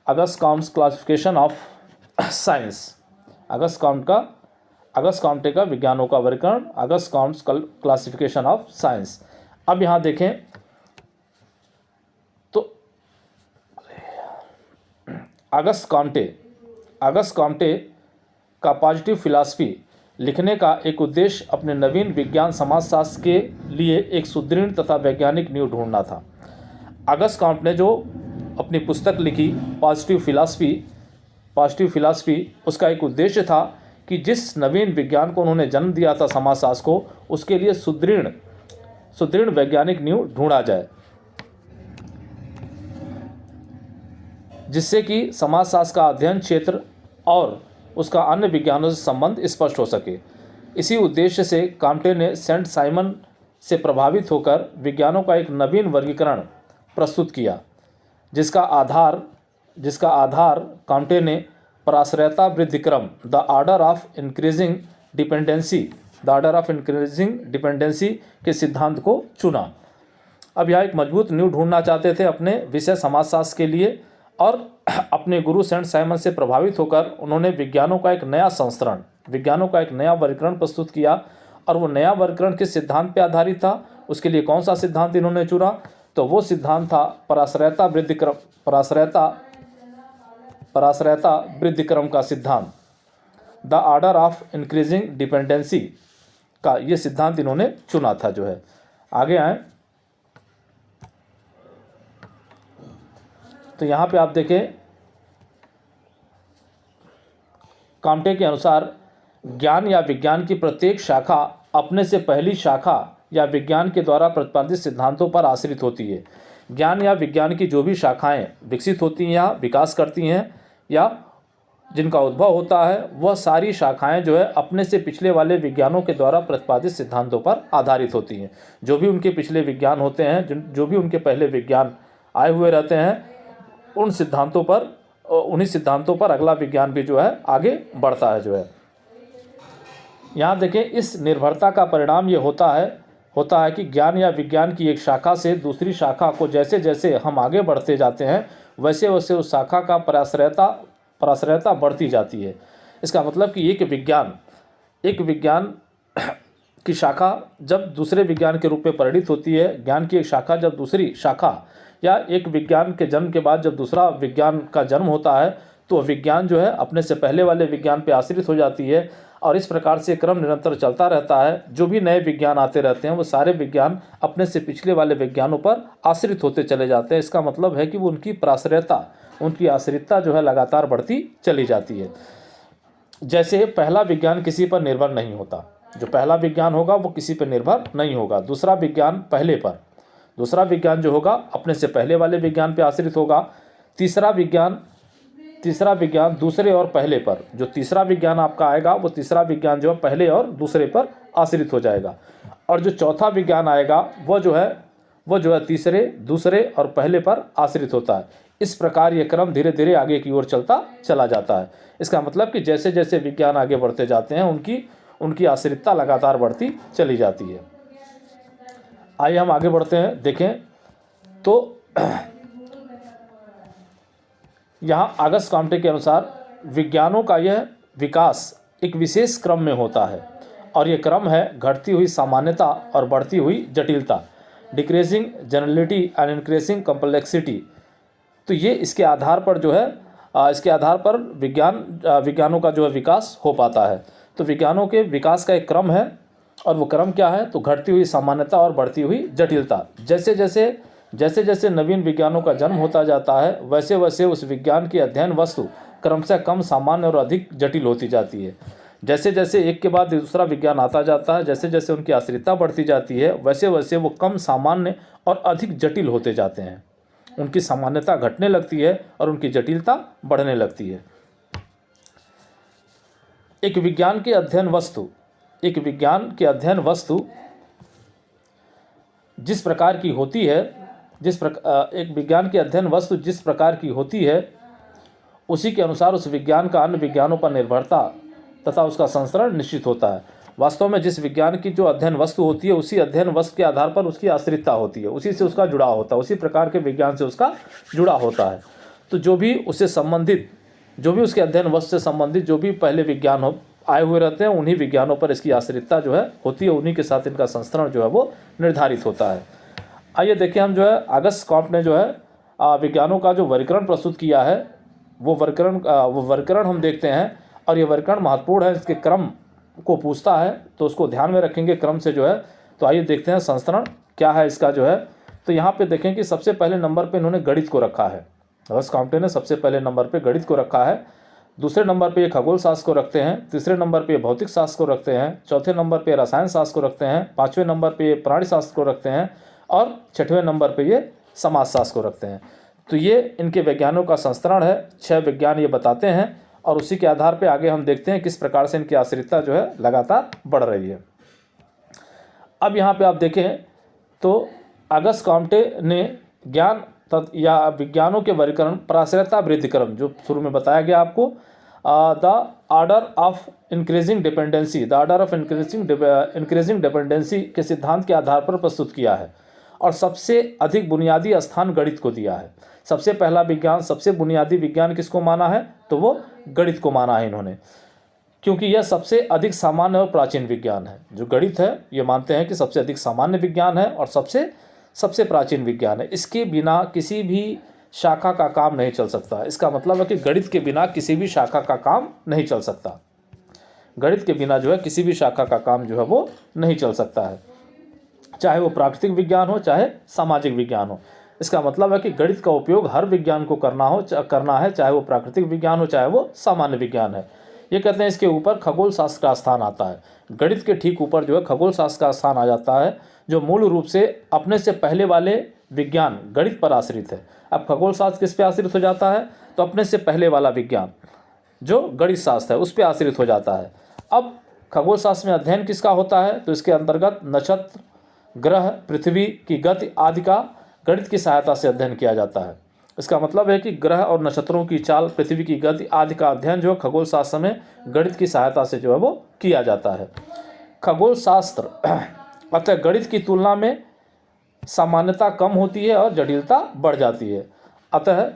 Auguste Comte's classification of science, Auguste Comte का विज्ञानों का वर्गीकरण, Auguste Comte's classification of science. अब यहाँ देखें तो अगस्त कॉम्टे का पॉजिटिव फिलॉसफी लिखने का एक उद्देश्य अपने नवीन विज्ञान समाजशास्त्र के लिए एक सुदृढ़ तथा वैज्ञानिक नींव ढूंढना था। अगस्त कॉम्टे ने जो अपनी पुस्तक लिखी पॉजिटिव फिलॉसफी, उसका एक उद्देश्य था कि जिस नवीन विज्ञान को उन्होंने जन्म दिया था समाजशास्त्र को, उसके लिए सुदृढ़ वैज्ञानिक नींव ढूंढा जाए, जिससे कि समाजशास्त्र का अध्ययन क्षेत्र और उसका अन्य विज्ञानों से संबंध स्पष्ट हो सके। इसी उद्देश्य से कॉम्टे ने सेंट साइमन से प्रभावित होकर विज्ञानों का एक नवीन वर्गीकरण प्रस्तुत किया, जिसका आधार कॉम्टे ने पराश्रयता वृद्धि क्रम the order of increasing dependency के सिद्धांत को चुना। अब यह एक मजबूत नींव ढूंढना चाहते थे अपने विषय समाजशास्त्र के लिए, और अपने गुरु सेंट साइमन से प्रभावित होकर उन्होंने विज्ञानों का एक नया वर्गीकरण प्रस्तुत किया। और वो नया वर्गीकरण किस सिद्धांत पर आधारित था? उसके लिए कौन सा सिद्धांत इन्होंने चुना? तो वो सिद्धांत था पराश्रयता वृद्धि क्रम का सिद्धांत, the order of increasing dependency का ये सिद्धांत इन्होंने चुना था। जो है आगे आए तो यहाँ पे आप देखें, कॉम्टे के अनुसार ज्ञान या विज्ञान की प्रत्येक शाखा अपने से पहली शाखा या विज्ञान के द्वारा प्रतिपादित सिद्धांतों पर आश्रित होती है। ज्ञान या विज्ञान की जो भी शाखाएं विकसित होती हैं या विकास करती हैं या जिनका उद्भव होता है, वह सारी शाखाएं जो है अपने से पिछले वाले विज्ञानों के द्वारा प्रतिपादित सिद्धांतों पर आधारित होती हैं। जो भी उनके पिछले विज्ञान होते हैं, जो भी उनके पहले विज्ञान आए हुए रहते हैं, उन्हीं सिद्धांतों पर अगला विज्ञान भी जो है आगे बढ़ता है। जो है यहाँ देखें, इस निर्भरता का परिणाम ये होता है कि ज्ञान या विज्ञान की एक शाखा से दूसरी शाखा को जैसे जैसे हम आगे बढ़ते जाते हैं, वैसे वैसे उस शाखा का पराश्रयता बढ़ती जाती है। इसका मतलब कि एक विज्ञान की शाखा जब दूसरे विज्ञान के रूप में परिणित होती है, ज्ञान की एक शाखा जब दूसरी शाखा या एक विज्ञान के जन्म के बाद जब दूसरा विज्ञान का जन्म होता है, तो विज्ञान जो है अपने से पहले वाले विज्ञान पे आश्रित हो जाती है। और इस प्रकार से क्रम निरंतर चलता रहता है। जो भी नए विज्ञान आते रहते हैं, वो सारे विज्ञान अपने से पिछले वाले विज्ञानों पर आश्रित होते चले जाते हैं। इसका मतलब है कि वो उनकी आश्रितता जो है लगातार बढ़ती चली जाती है। जैसे पहला विज्ञान किसी पर निर्भर नहीं होता, जो पहला विज्ञान होगा वो किसी पर निर्भर नहीं होगा, दूसरा विज्ञान पहले पर, दूसरा विज्ञान जो होगा अपने से पहले वाले विज्ञान पर आश्रित होगा, तीसरा तीसरा विज्ञान दूसरे और पहले पर, जो तीसरा विज्ञान आपका आएगा वो तीसरा विज्ञान जो है पहले और दूसरे पर आश्रित हो जाएगा, और जो चौथा विज्ञान आएगा वो जो है तीसरे, दूसरे और पहले पर आश्रित होता है। इस प्रकार ये क्रम धीरे धीरे आगे की ओर चलता चला जाता है। इसका मतलब कि जैसे जैसे विज्ञान आगे बढ़ते जाते हैं उनकी आश्रितता लगातार बढ़ती चली जाती है। आइए हम आगे बढ़ते हैं। देखें तो यहाँ अगस्त कॉम्टे के अनुसार विज्ञानों का यह विकास एक विशेष क्रम में होता है, और ये क्रम है घटती हुई सामान्यता और बढ़ती हुई जटिलता, decreasing generality and increasing complexity. तो ये इसके आधार पर जो है इसके आधार पर विज्ञानों का जो है विकास हो पाता है। तो विज्ञानों के विकास का एक क्रम है, और वो क्रम क्या है, तो घटती हुई सामान्यता और बढ़ती हुई जटिलता। जैसे जैसे नवीन विज्ञानों का जन्म होता जाता है वैसे वैसे उस विज्ञान की अध्ययन वस्तु क्रमशः कम सामान्य और अधिक जटिल होती जाती है। जैसे जैसे एक के बाद दूसरा विज्ञान आता जाता है, जैसे जैसे उनकी आश्रितता बढ़ती जाती है वैसे वैसे वो कम सामान्य और अधिक जटिल होते जाते हैं। उनकी सामान्यता घटने लगती है और उनकी जटिलता बढ़ने लगती है। एक विज्ञान की अध्ययन वस्तु जिस प्रकार की होती है, एक विज्ञान की अध्ययन वस्तु जिस प्रकार की होती है उसी के अनुसार उस विज्ञान का अन्य विज्ञानों पर निर्भरता तथा उसका संस्करण निश्चित होता है। वास्तव में जिस विज्ञान की जो अध्ययन वस्तु होती है उसी अध्ययन वस्तु के आधार पर उसकी आश्रितता होती है, उसी से उसका जुड़ाव होता है, उसी प्रकार के विज्ञान से उसका जुड़ाव होता है। तो जो भी उसके अध्ययन वस्तु से संबंधित जो भी पहले विज्ञान आए हुए रहते हैं उन्हीं विज्ञानों पर इसकी आश्रितता जो है होती है, उन्हीं के साथ इनका संस्करण जो है वो निर्धारित होता है। आइए देखें हम जो है अगस्त कॉम्ट ने जो है विज्ञानों का जो वर्गीकरण प्रस्तुत किया है वो वर्गीकरण हम देखते हैं, और ये वर्गीकरण महत्वपूर्ण है, इसके क्रम को पूछता है तो उसको ध्यान में रखेंगे क्रम से जो है। तो आइए देखते हैं संस्करण क्या है इसका जो है। तो यहाँ पे देखें कि सबसे पहले नंबर पे इन्होंने गणित को रखा है। अगस्त कॉम्टे ने सबसे पहले नंबर पे गणित को रखा है, दूसरे नंबर पे ये खगोल शास्त्र को रखते हैं, तीसरे नंबर पे भौतिक शास्त्र को रखते हैं, चौथे नंबर पे रसायन शास्त्र को रखते हैं, पाँचवें नंबर पे प्राणी शास्त्र को रखते हैं, और छठवें नंबर पे ये समाज शास्त्र को रखते हैं। तो ये इनके विज्ञानों का संस्करण है, 6 विज्ञान ये बताते हैं, और उसी के आधार पे आगे हम देखते हैं किस प्रकार से इनकी आश्रितता जो है लगातार बढ़ रही है। अब यहाँ पे आप देखें तो अगस्त कॉम्टे ने ज्ञान या विज्ञानों के वर्गीकरण प्राश्रयता वृद्धि क्रम जो शुरू में बताया गया आपको, the order of increasing dependency के सिद्धांत के आधार पर प्रस्तुत किया है, और सबसे अधिक बुनियादी स्थान गणित को दिया है। सबसे पहला विज्ञान, सबसे बुनियादी विज्ञान किसको माना है, तो वो गणित को माना है इन्होंने, क्योंकि यह सबसे अधिक सामान्य और प्राचीन विज्ञान है। जो गणित है ये मानते हैं कि सबसे अधिक सामान्य विज्ञान है और सबसे प्राचीन विज्ञान है। इसके बिना किसी भी शाखा का काम नहीं चल सकता। इसका मतलब है कि गणित के बिना किसी भी शाखा का काम नहीं चल सकता। गणित के बिना जो है किसी भी शाखा का काम जो है वो नहीं चल सकता है, चाहे वो प्राकृतिक विज्ञान हो चाहे सामाजिक विज्ञान हो। इसका मतलब है कि गणित का उपयोग हर विज्ञान को करना है, चाहे वो प्राकृतिक विज्ञान हो चाहे वो सामान्य विज्ञान है। ये कहते हैं इसके ऊपर खगोल शास्त्र का स्थान आता है। गणित के ठीक ऊपर जो है खगोल शास्त्र का स्थान आ जाता है, जो मूल रूप से अपने से पहले वाले विज्ञान गणित पर आश्रित है। अब खगोल शास्त्र किस पे आश्रित हो जाता है, तो अपने से पहले वाला विज्ञान जो गणित शास्त्र है उस पर आश्रित हो जाता है। अब खगोल शास्त्र में अध्ययन किसका होता है, तो इसके अंतर्गत नक्षत्र, ग्रह, पृथ्वी की गति आदि का गणित की सहायता से अध्ययन किया जाता है। इसका मतलब है कि ग्रह और नक्षत्रों की चाल, पृथ्वी की गति आदि का अध्ययन जो खगोल शास्त्र में गणित की सहायता से जो है वो किया जाता है। खगोल शास्त्र अतः गणित की तुलना में सामान्यता कम होती है और जटिलता बढ़ जाती है। अतः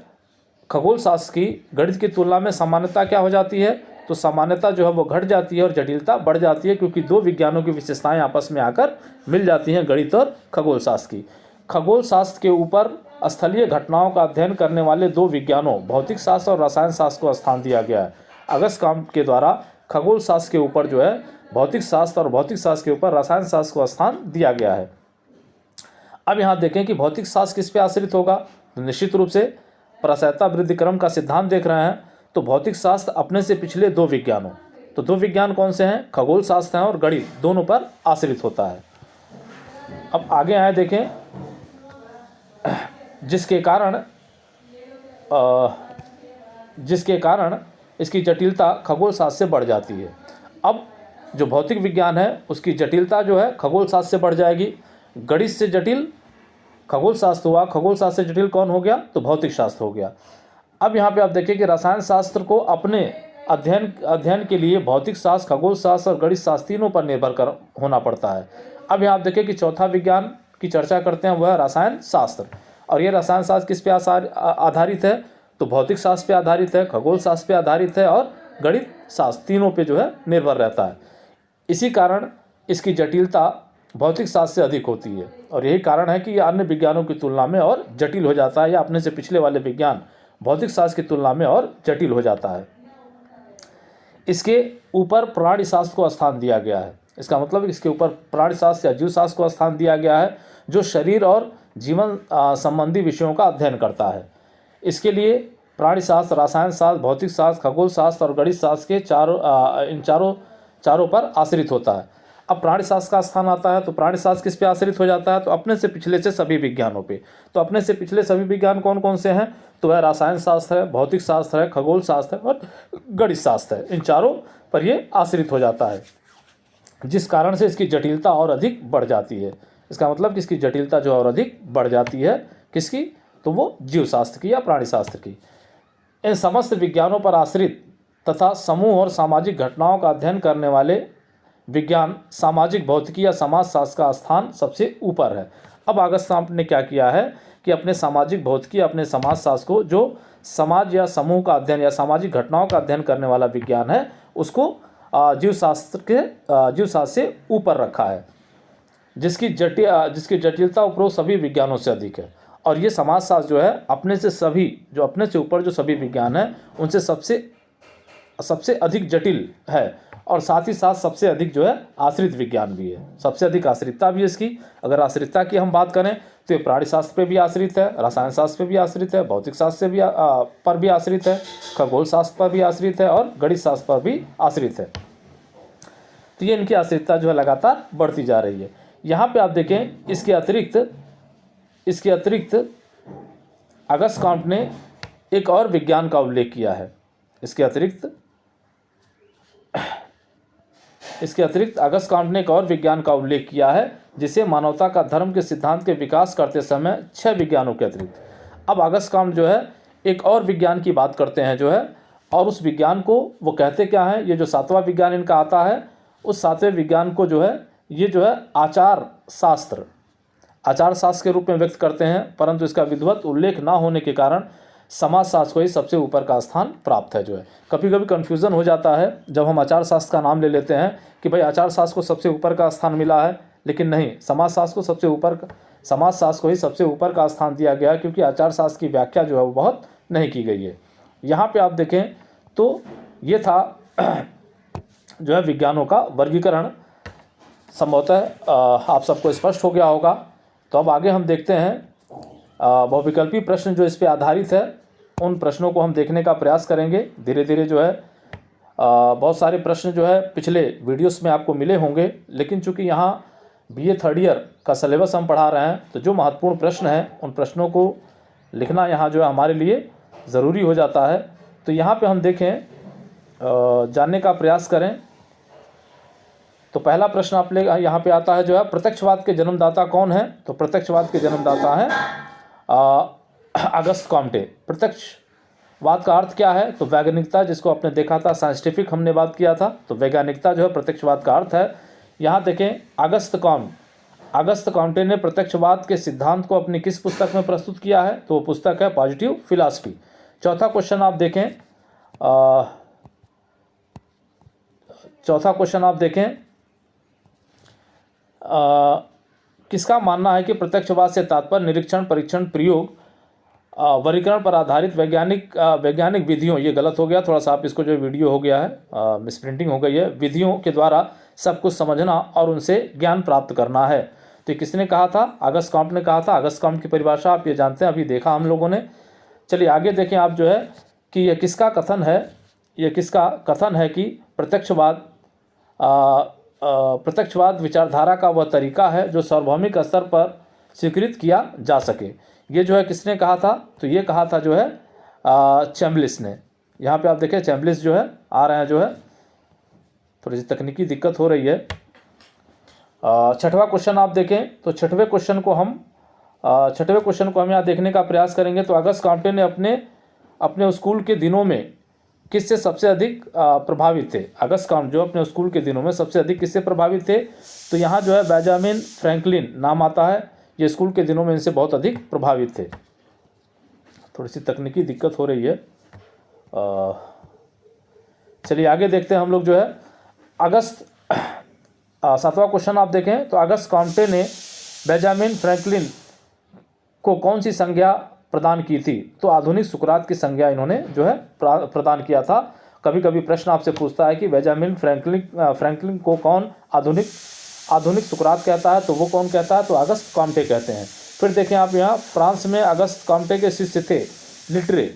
खगोल शास्त्र की गणित की तुलना में सामान्यता क्या हो जाती है, तो सामान्यता जो है वो घट जाती है और जटिलता बढ़ जाती है, क्योंकि दो विज्ञानों की विशेषताएं आपस में आकर मिल जाती हैं, गणित और खगोल शास्त्र की। खगोल शास्त्र के ऊपर स्थलीय घटनाओं का अध्ययन करने वाले दो विज्ञानों भौतिक शास्त्र और रसायन शास्त्र को स्थान दिया गया है। अगस्त कॉम्ट के द्वारा खगोल शास्त्र के ऊपर जो है भौतिक शास्त्र और भौतिक शास्त्र के ऊपर रसायन शास्त्र को स्थान दिया गया है। अब यहाँ देखें कि भौतिक शास्त्र किस पे आश्रित होगा, तो निश्चित रूप से प्राश्रयता वृद्धि क्रम का सिद्धांत देख रहे हैं, तो भौतिक शास्त्र अपने से पिछले दो विज्ञानों, तो दो विज्ञान कौन से हैं, खगोल शास्त्र हैं और गणित, दोनों पर आश्रित होता है। अब आगे आए देखें, जिसके कारण जिसके कारण इसकी जटिलता खगोल शास्त्र से बढ़ जाती है। अब जो भौतिक विज्ञान है उसकी जटिलता जो है खगोल शास्त्र से बढ़ जाएगी। गणित से जटिल खगोल शास्त्र हुआ, खगोल शास्त्र से जटिल कौन हो गया? तो भौतिक शास्त्र हो गया। अब यहाँ पे आप देखिए कि रसायन शास्त्र को अपने अध्ययन के लिए भौतिक शास्त्र, खगोल शास्त्र और गणित शास्त्र तीनों पर निर्भर होना पड़ता है। अब यहाँ आप देखिए कि चौथा विज्ञान की चर्चा करते हैं, वह है रसायन शास्त्र। और ये रसायन शास्त्र किस पे आधारित है? तो भौतिक शास्त्र पे आधारित है, खगोल शास्त्र पे आधारित है और गणित शास्त्र, तीनों पे जो है निर्भर रहता है। इसी कारण इसकी जटिलता भौतिक शास्त्र से अधिक होती है और यही कारण है कि यह अन्य विज्ञानों की तुलना में और जटिल हो जाता है, या अपने से पिछले वाले विज्ञान भौतिक शास्त्र की तुलना में और जटिल हो जाता है। इसके ऊपर प्राणी शास्त्र को स्थान दिया गया है। इसका मतलब इसके ऊपर प्राणी शास्त्र या जीव शास्त्र को स्थान दिया गया है, जो शरीर और जीवन संबंधी विषयों का अध्ययन करता है। इसके लिए प्राणी शास्त्र, रसायन शास्त्र, भौतिक शास्त्र, खगोल शास्त्र और गणित शास्त्र के इन चारों पर आश्रित होता है। अब प्राणी शास्त्र का स्थान आता है तो प्राणी शास्त्र किस पे आश्रित हो जाता है? तो अपने से पिछले से सभी विज्ञानों पे। तो अपने से पिछले सभी विज्ञान कौन कौन से हैं? तो वह रसायन शास्त्र है, भौतिक शास्त्र है, खगोल शास्त्र है और गणित शास्त्र है। इन चारों पर ये आश्रित हो जाता है, जिस कारण से इसकी जटिलता और अधिक बढ़ जाती है। इसका मतलब कि इसकी जटिलता जो और अधिक बढ़ जाती है, किसकी? तो वो जीव शास्त्र की या प्राणी शास्त्र की। इन समस्त विज्ञानों पर आश्रित तथा समूह और सामाजिक घटनाओं का अध्ययन करने वाले विज्ञान सामाजिक भौतिकी या समाज शास्त्र का स्थान सबसे ऊपर है। अब अगस्त क्राम्प्ट ने क्या किया है कि अपने सामाजिक भौतिकी, अपने समाज शास्त्र को, जो समाज या समूह का अध्ययन या सामाजिक घटनाओं का अध्ययन करने वाला विज्ञान है, उसको जीव शास्त्र से ऊपर रखा है, जिसकी जटिलता उपरोक्त सभी विज्ञानों से अधिक है। और ये समाज शास्त्र जो है अपने से ऊपर जो सभी विज्ञान हैं उनसे सबसे अधिक जटिल है, और साथ ही साथ सबसे अधिक जो है आश्रित विज्ञान भी है। सबसे अधिक आश्रितता भी है इसकी। अगर आश्रितता की हम बात करें तो ये प्राणी शास्त्र पे भी आश्रित है, रसायन शास्त्र पे भी आश्रित है, भौतिक शास्त्र पर भी आश्रित है, खगोल शास्त्र पर भी आश्रित है और गणित शास्त्र पर भी आश्रित है। तो ये इनकी आश्रितता जो है लगातार बढ़ती जा रही है। यहाँ पे आप देखें, इसके अतिरिक्त अगस्त क्राम्प्ट ने एक और विज्ञान का उल्लेख किया है। इसके अतिरिक्त अगस्त क्राम्प्ट ने एक और विज्ञान का उल्लेख किया है, जिसे मानवता का धर्म के सिद्धांत के विकास करते समय 6 विज्ञानों के अतिरिक्त। अब अगस्त क्राम्प्ट जो है एक और विज्ञान की बात करते हैं जो है, और उस विज्ञान को वो कहते क्या है? ये जो 7वां विज्ञान इनका आता है, उस 7वें विज्ञान को जो है ये जो है आचार शास्त्र के रूप में व्यक्त करते हैं, परंतु इसका विधिवत उल्लेख ना होने के कारण समाज शास्त्र को ही सबसे ऊपर का स्थान प्राप्त है। जो है कभी कभी कन्फ्यूज़न हो जाता है जब हम आचार शास्त्र का नाम ले लेते हैं कि भाई आचार शास्त्र को सबसे ऊपर का स्थान मिला है, लेकिन नहीं, समाज शास्त्र को ही सबसे ऊपर का स्थान दिया गया, क्योंकि आचार शास्त्र की व्याख्या जो है वो बहुत नहीं की गई है। यहाँ पे आप देखें तो ये था जो है विज्ञानों का वर्गीकरण। संभवतः आप सबको स्पष्ट हो गया होगा। तो अब आगे हम देखते हैं बहुविकल्पी प्रश्न जो इस पे आधारित है, उन प्रश्नों को हम देखने का प्रयास करेंगे धीरे धीरे। जो है बहुत सारे प्रश्न जो है पिछले वीडियोस में आपको मिले होंगे, लेकिन चूंकि यहाँ BA 3rd ईयर का सिलेबस हम पढ़ा रहे हैं, तो जो महत्वपूर्ण प्रश्न हैं उन प्रश्नों को लिखना यहाँ जो है हमारे लिए ज़रूरी हो जाता है। तो यहाँ पे हम देखें, जानने का प्रयास करें। तो पहला प्रश्न आप यहाँ पे आता है जो है, प्रत्यक्षवाद के जन्मदाता कौन है? तो प्रत्यक्षवाद के जन्मदाता हैं अगस्त क्राम्प्टे। प्रत्यक्षवाद का अर्थ क्या है? तो वैज्ञानिकता, जिसको आपने देखा था साइंटिफिक हमने बात किया था, तो वैज्ञानिकता जो है प्रत्यक्षवाद का अर्थ है। यहाँ देखें, अगस्त क्राम्प्टे ने प्रत्यक्षवाद के सिद्धांत को अपनी किस पुस्तक में प्रस्तुत किया है? तो वो पुस्तक है पॉजिटिव फिलॉसफी। चौथा क्वेश्चन आप देखें, किसका मानना है कि प्रत्यक्षवाद से तात्पर्य निरीक्षण, परीक्षण, प्रयोग, वर्गीकरण पर आधारित वैज्ञानिक विधियों, ये गलत हो गया थोड़ा सा, आप इसको जो वीडियो हो गया है मिसप्रिंटिंग हो गई है, विधियों के द्वारा सब कुछ समझना और उनसे ज्ञान प्राप्त करना है। तो किसने कहा था? अगस्त क्राम्प्ट ने कहा था। अगस्त क्राम्प्ट की परिभाषा आप ये जानते हैं, अभी देखा हम लोगों ने। चलिए आगे देखें आप जो है कि यह किसका कथन है कि प्रत्यक्षवाद विचारधारा का वह तरीका है जो सार्वभौमिक स्तर पर स्वीकृत किया जा सके। ये जो है किसने कहा था? तो ये कहा था जो है चैम्बलिस ने। यहाँ पे आप देखें चैम्बलिस जो है आ रहे हैं, जो है थोड़ी सी तकनीकी दिक्कत हो रही है। छठवां क्वेश्चन आप देखें तो छठवें क्वेश्चन को हम यहाँ देखने का प्रयास करेंगे। तो अगस्त कॉम्टे ने अपने स्कूल के दिनों में किससे सबसे अधिक प्रभावित थे? अगस्त कॉम्टे जो अपने स्कूल के दिनों में सबसे अधिक किससे प्रभावित थे? तो यहाँ जो है बेंजामिन फ्रैंकलिन नाम आता है, ये स्कूल के दिनों में इनसे बहुत अधिक प्रभावित थे। थोड़ी सी तकनीकी दिक्कत हो रही है। चलिए आगे देखते हैं हम लोग, जो है अगस्त 7वां क्वेश्चन आप देखें तो अगस्त कॉम्टे ने बेंजामिन फ्रैंकलिन को कौन सी संज्ञा प्रदान की थी? तो आधुनिक सुकरात की संज्ञा इन्होंने जो है प्रदान किया था। कभी कभी प्रश्न आपसे पूछता है कि बेंजामिन फ्रैंकलिन को कौन आधुनिक सुकरात कहता है? तो वो कौन कहता है? तो अगस्त कॉम्टे कहते हैं। फिर देखें आप यहाँ फ्रांस में अगस्त कॉम्टे के शिष्य थे लिटरे।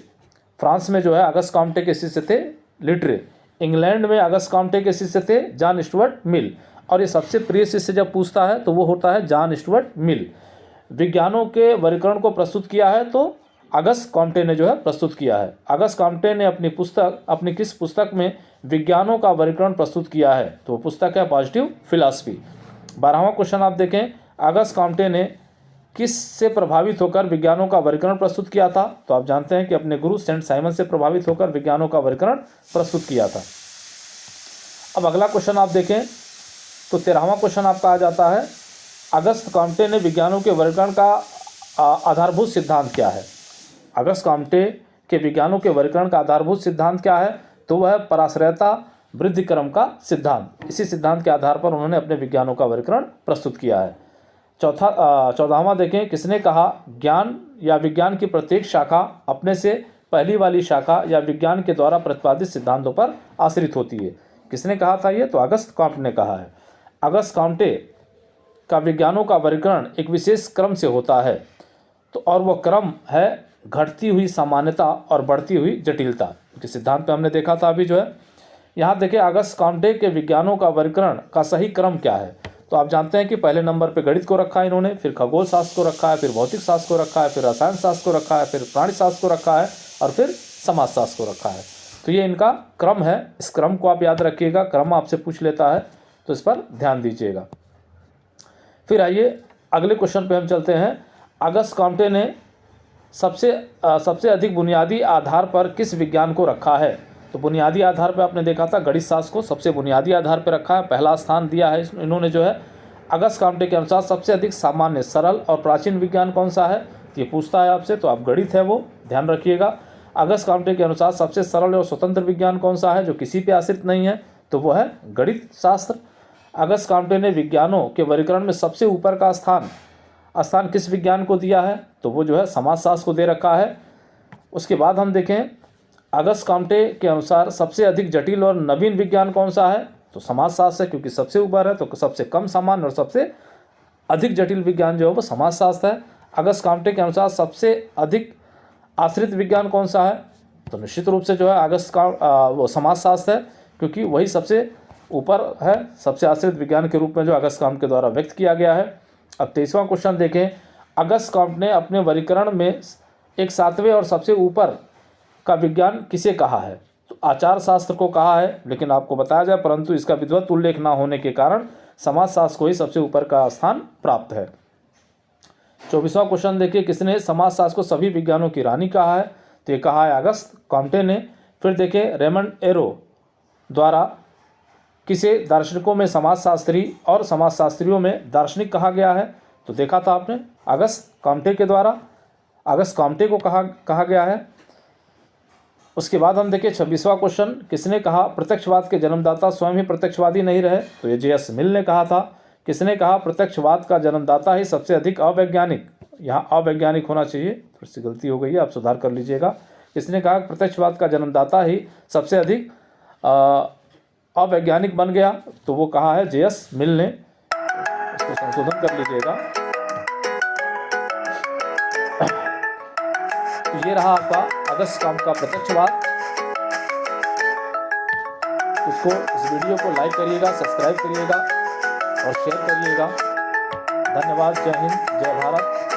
फ्रांस में जो है अगस्त कॉम्टे के शिष्य थे लिटरे। इंग्लैंड में अगस्त कॉम्टे के शिष्य थे जॉन स्टुअर्ट मिल। और ये सबसे प्रिय शिष्य जब पूछता है तो वो होता है जॉन स्टुअर्ट मिल। विज्ञानों के वर्गीकरण को प्रस्तुत किया है तो अगस्त कॉम्टे ने जो है प्रस्तुत किया है। अगस्त कॉम्टे ने अपनी किस पुस्तक में विज्ञानों का वर्गीकरण प्रस्तुत किया है? तो वो पुस्तक है पॉजिटिव फिलॉसफी। 12वां क्वेश्चन आप देखें, अगस्त कॉम्टे ने किस से प्रभावित होकर विज्ञानों का वर्गीकरण प्रस्तुत किया था? तो आप जानते हैं कि अपने गुरु सेंट साइमन से प्रभावित होकर विज्ञानों का वर्गीकरण प्रस्तुत किया था। अब अगला क्वेश्चन आप देखें तो 13वां क्वेश्चन आपका आ जाता है, अगस्त कॉम्टे ने विज्ञानों के वर्गीकरण का आधारभूत सिद्धांत क्या है? अगस्त कॉम्टे के विज्ञानों के वर्गीकरण का आधारभूत सिद्धांत क्या है? तो वह है पराश्रयता वृद्धि क्रम का सिद्धांत। इसी सिद्धांत के आधार पर उन्होंने अपने विज्ञानों का वर्गीकरण प्रस्तुत किया है। 14वां देखें, किसने कहा ज्ञान या विज्ञान की प्रत्येक शाखा अपने से पहली वाली शाखा या विज्ञान के द्वारा प्रतिपादित सिद्धांतों पर आश्रित होती है? किसने कहा था ये? तो अगस्त कॉम्टे ने कहा है। अगस्त कॉम्टे का विज्ञानों का वर्गीकरण एक विशेष क्रम से होता है, तो और वह क्रम है घटती हुई सामान्यता और बढ़ती हुई जटिलता के सिद्धांत पे हमने देखा था अभी, जो है यहाँ देखिए अगस्त कॉम्टे के विज्ञानों का वर्गीकरण का सही क्रम क्या है? तो आप जानते हैं कि पहले नंबर पे गणित को रखा है इन्होंने, फिर खगोल शास्त्र को रखा है, फिर भौतिक शास्त्र को रखा है, फिर रसायन शास्त्र को रखा है, फिर प्राणी शास्त्र को रखा है और फिर समाज शास्त्र को रखा है। तो ये इनका क्रम है। इस क्रम को आप याद रखिएगा, क्रम आपसे पूछ लेता है तो इस पर ध्यान दीजिएगा। फिर आइए अगले क्वेश्चन पे हम चलते हैं। अगस्त कॉम्टे ने सबसे अधिक बुनियादी आधार पर किस विज्ञान को रखा है? तो बुनियादी आधार पर आपने देखा था गणित शास्त्र को सबसे बुनियादी आधार पर रखा है, पहला स्थान दिया है इन्होंने जो है। अगस्त कॉम्टे के अनुसार सबसे अधिक सामान्य, सरल और प्राचीन विज्ञान कौन सा है? ये पूछता है आपसे, तो आप गणित है वो ध्यान रखिएगा। अगस्त कॉम्टे के अनुसार सबसे सरल और स्वतंत्र विज्ञान कौन सा है जो किसी पे आश्रित नहीं है? तो वो है गणित शास्त्र। अगस्त कॉम्टे ने विज्ञानों के वर्गीकरण में सबसे ऊपर का स्थान किस विज्ञान को दिया है? तो वो जो है समाजशास्त्र को दे रखा है। उसके बाद हम देखें अगस्त कॉम्टे के अनुसार सबसे अधिक जटिल और नवीन विज्ञान कौन सा है? तो समाजशास्त्र है, क्योंकि सबसे ऊपर है तो सबसे कम सामान्य और सबसे अधिक जटिल विज्ञान जो है वो समाजशास्त्र है। अगस्त कॉम्टे के अनुसार सबसे अधिक आश्रित विज्ञान कौन सा है? तो निश्चित रूप से जो है अगस्त का वो समाजशास्त्र है, क्योंकि वही सबसे ऊपर है, सबसे आश्रित विज्ञान के रूप में जो अगस्त कॉम्टे के द्वारा व्यक्त किया गया है। अब 23वां क्वेश्चन देखें, अगस्त कॉम्टे ने अपने वर्गीकरण में एक 7वें और सबसे ऊपर का विज्ञान किसे कहा है? तो आचार शास्त्र को कहा है, लेकिन आपको बताया जाए परंतु इसका विधिवत उल्लेख न होने के कारण समाजशास्त्र को ही सबसे ऊपर का स्थान प्राप्त है। 24वां क्वेश्चन देखिए, किसने समाजशास्त्र को सभी विज्ञानों की रानी कहा है? तो ये कहा है अगस्त कॉम्टे ने। फिर देखिए रेमंड एरो द्वारा किसे दार्शनिकों में समाजशास्त्री और समाजशास्त्रियों में दार्शनिक कहा गया है? तो देखा था आपने अगस्त कॉम्टे के द्वारा अगस्त कॉम्टे को कहा गया है। उसके बाद हम देखिए 26वां क्वेश्चन, किसने कहा प्रत्यक्षवाद के जन्मदाता स्वयं ही प्रत्यक्षवादी नहीं रहे? तो ये जे.एस. मिल ने कहा था। किसने कहा प्रत्यक्षवाद का जन्मदाता ही सबसे अधिक अवैज्ञानिक, यहाँ अवैज्ञानिक होना चाहिए, थोड़ी सी गलती हो गई है, आप सुधार कर लीजिएगा। किसने कहा प्रत्यक्षवाद का जन्मदाता ही सबसे अधिक अवैज्ञानिक बन गया? तो वो कहा है जे.एस. मिल ने, इसको संशोधन कर लीजिएगा। तो ये रहा आपका अगस्त कॉम्टे का प्रत्यक्षवाद। इस वीडियो को लाइक करिएगा, सब्सक्राइब करिएगा और शेयर करिएगा। धन्यवाद। जय हिंद, जय भारत।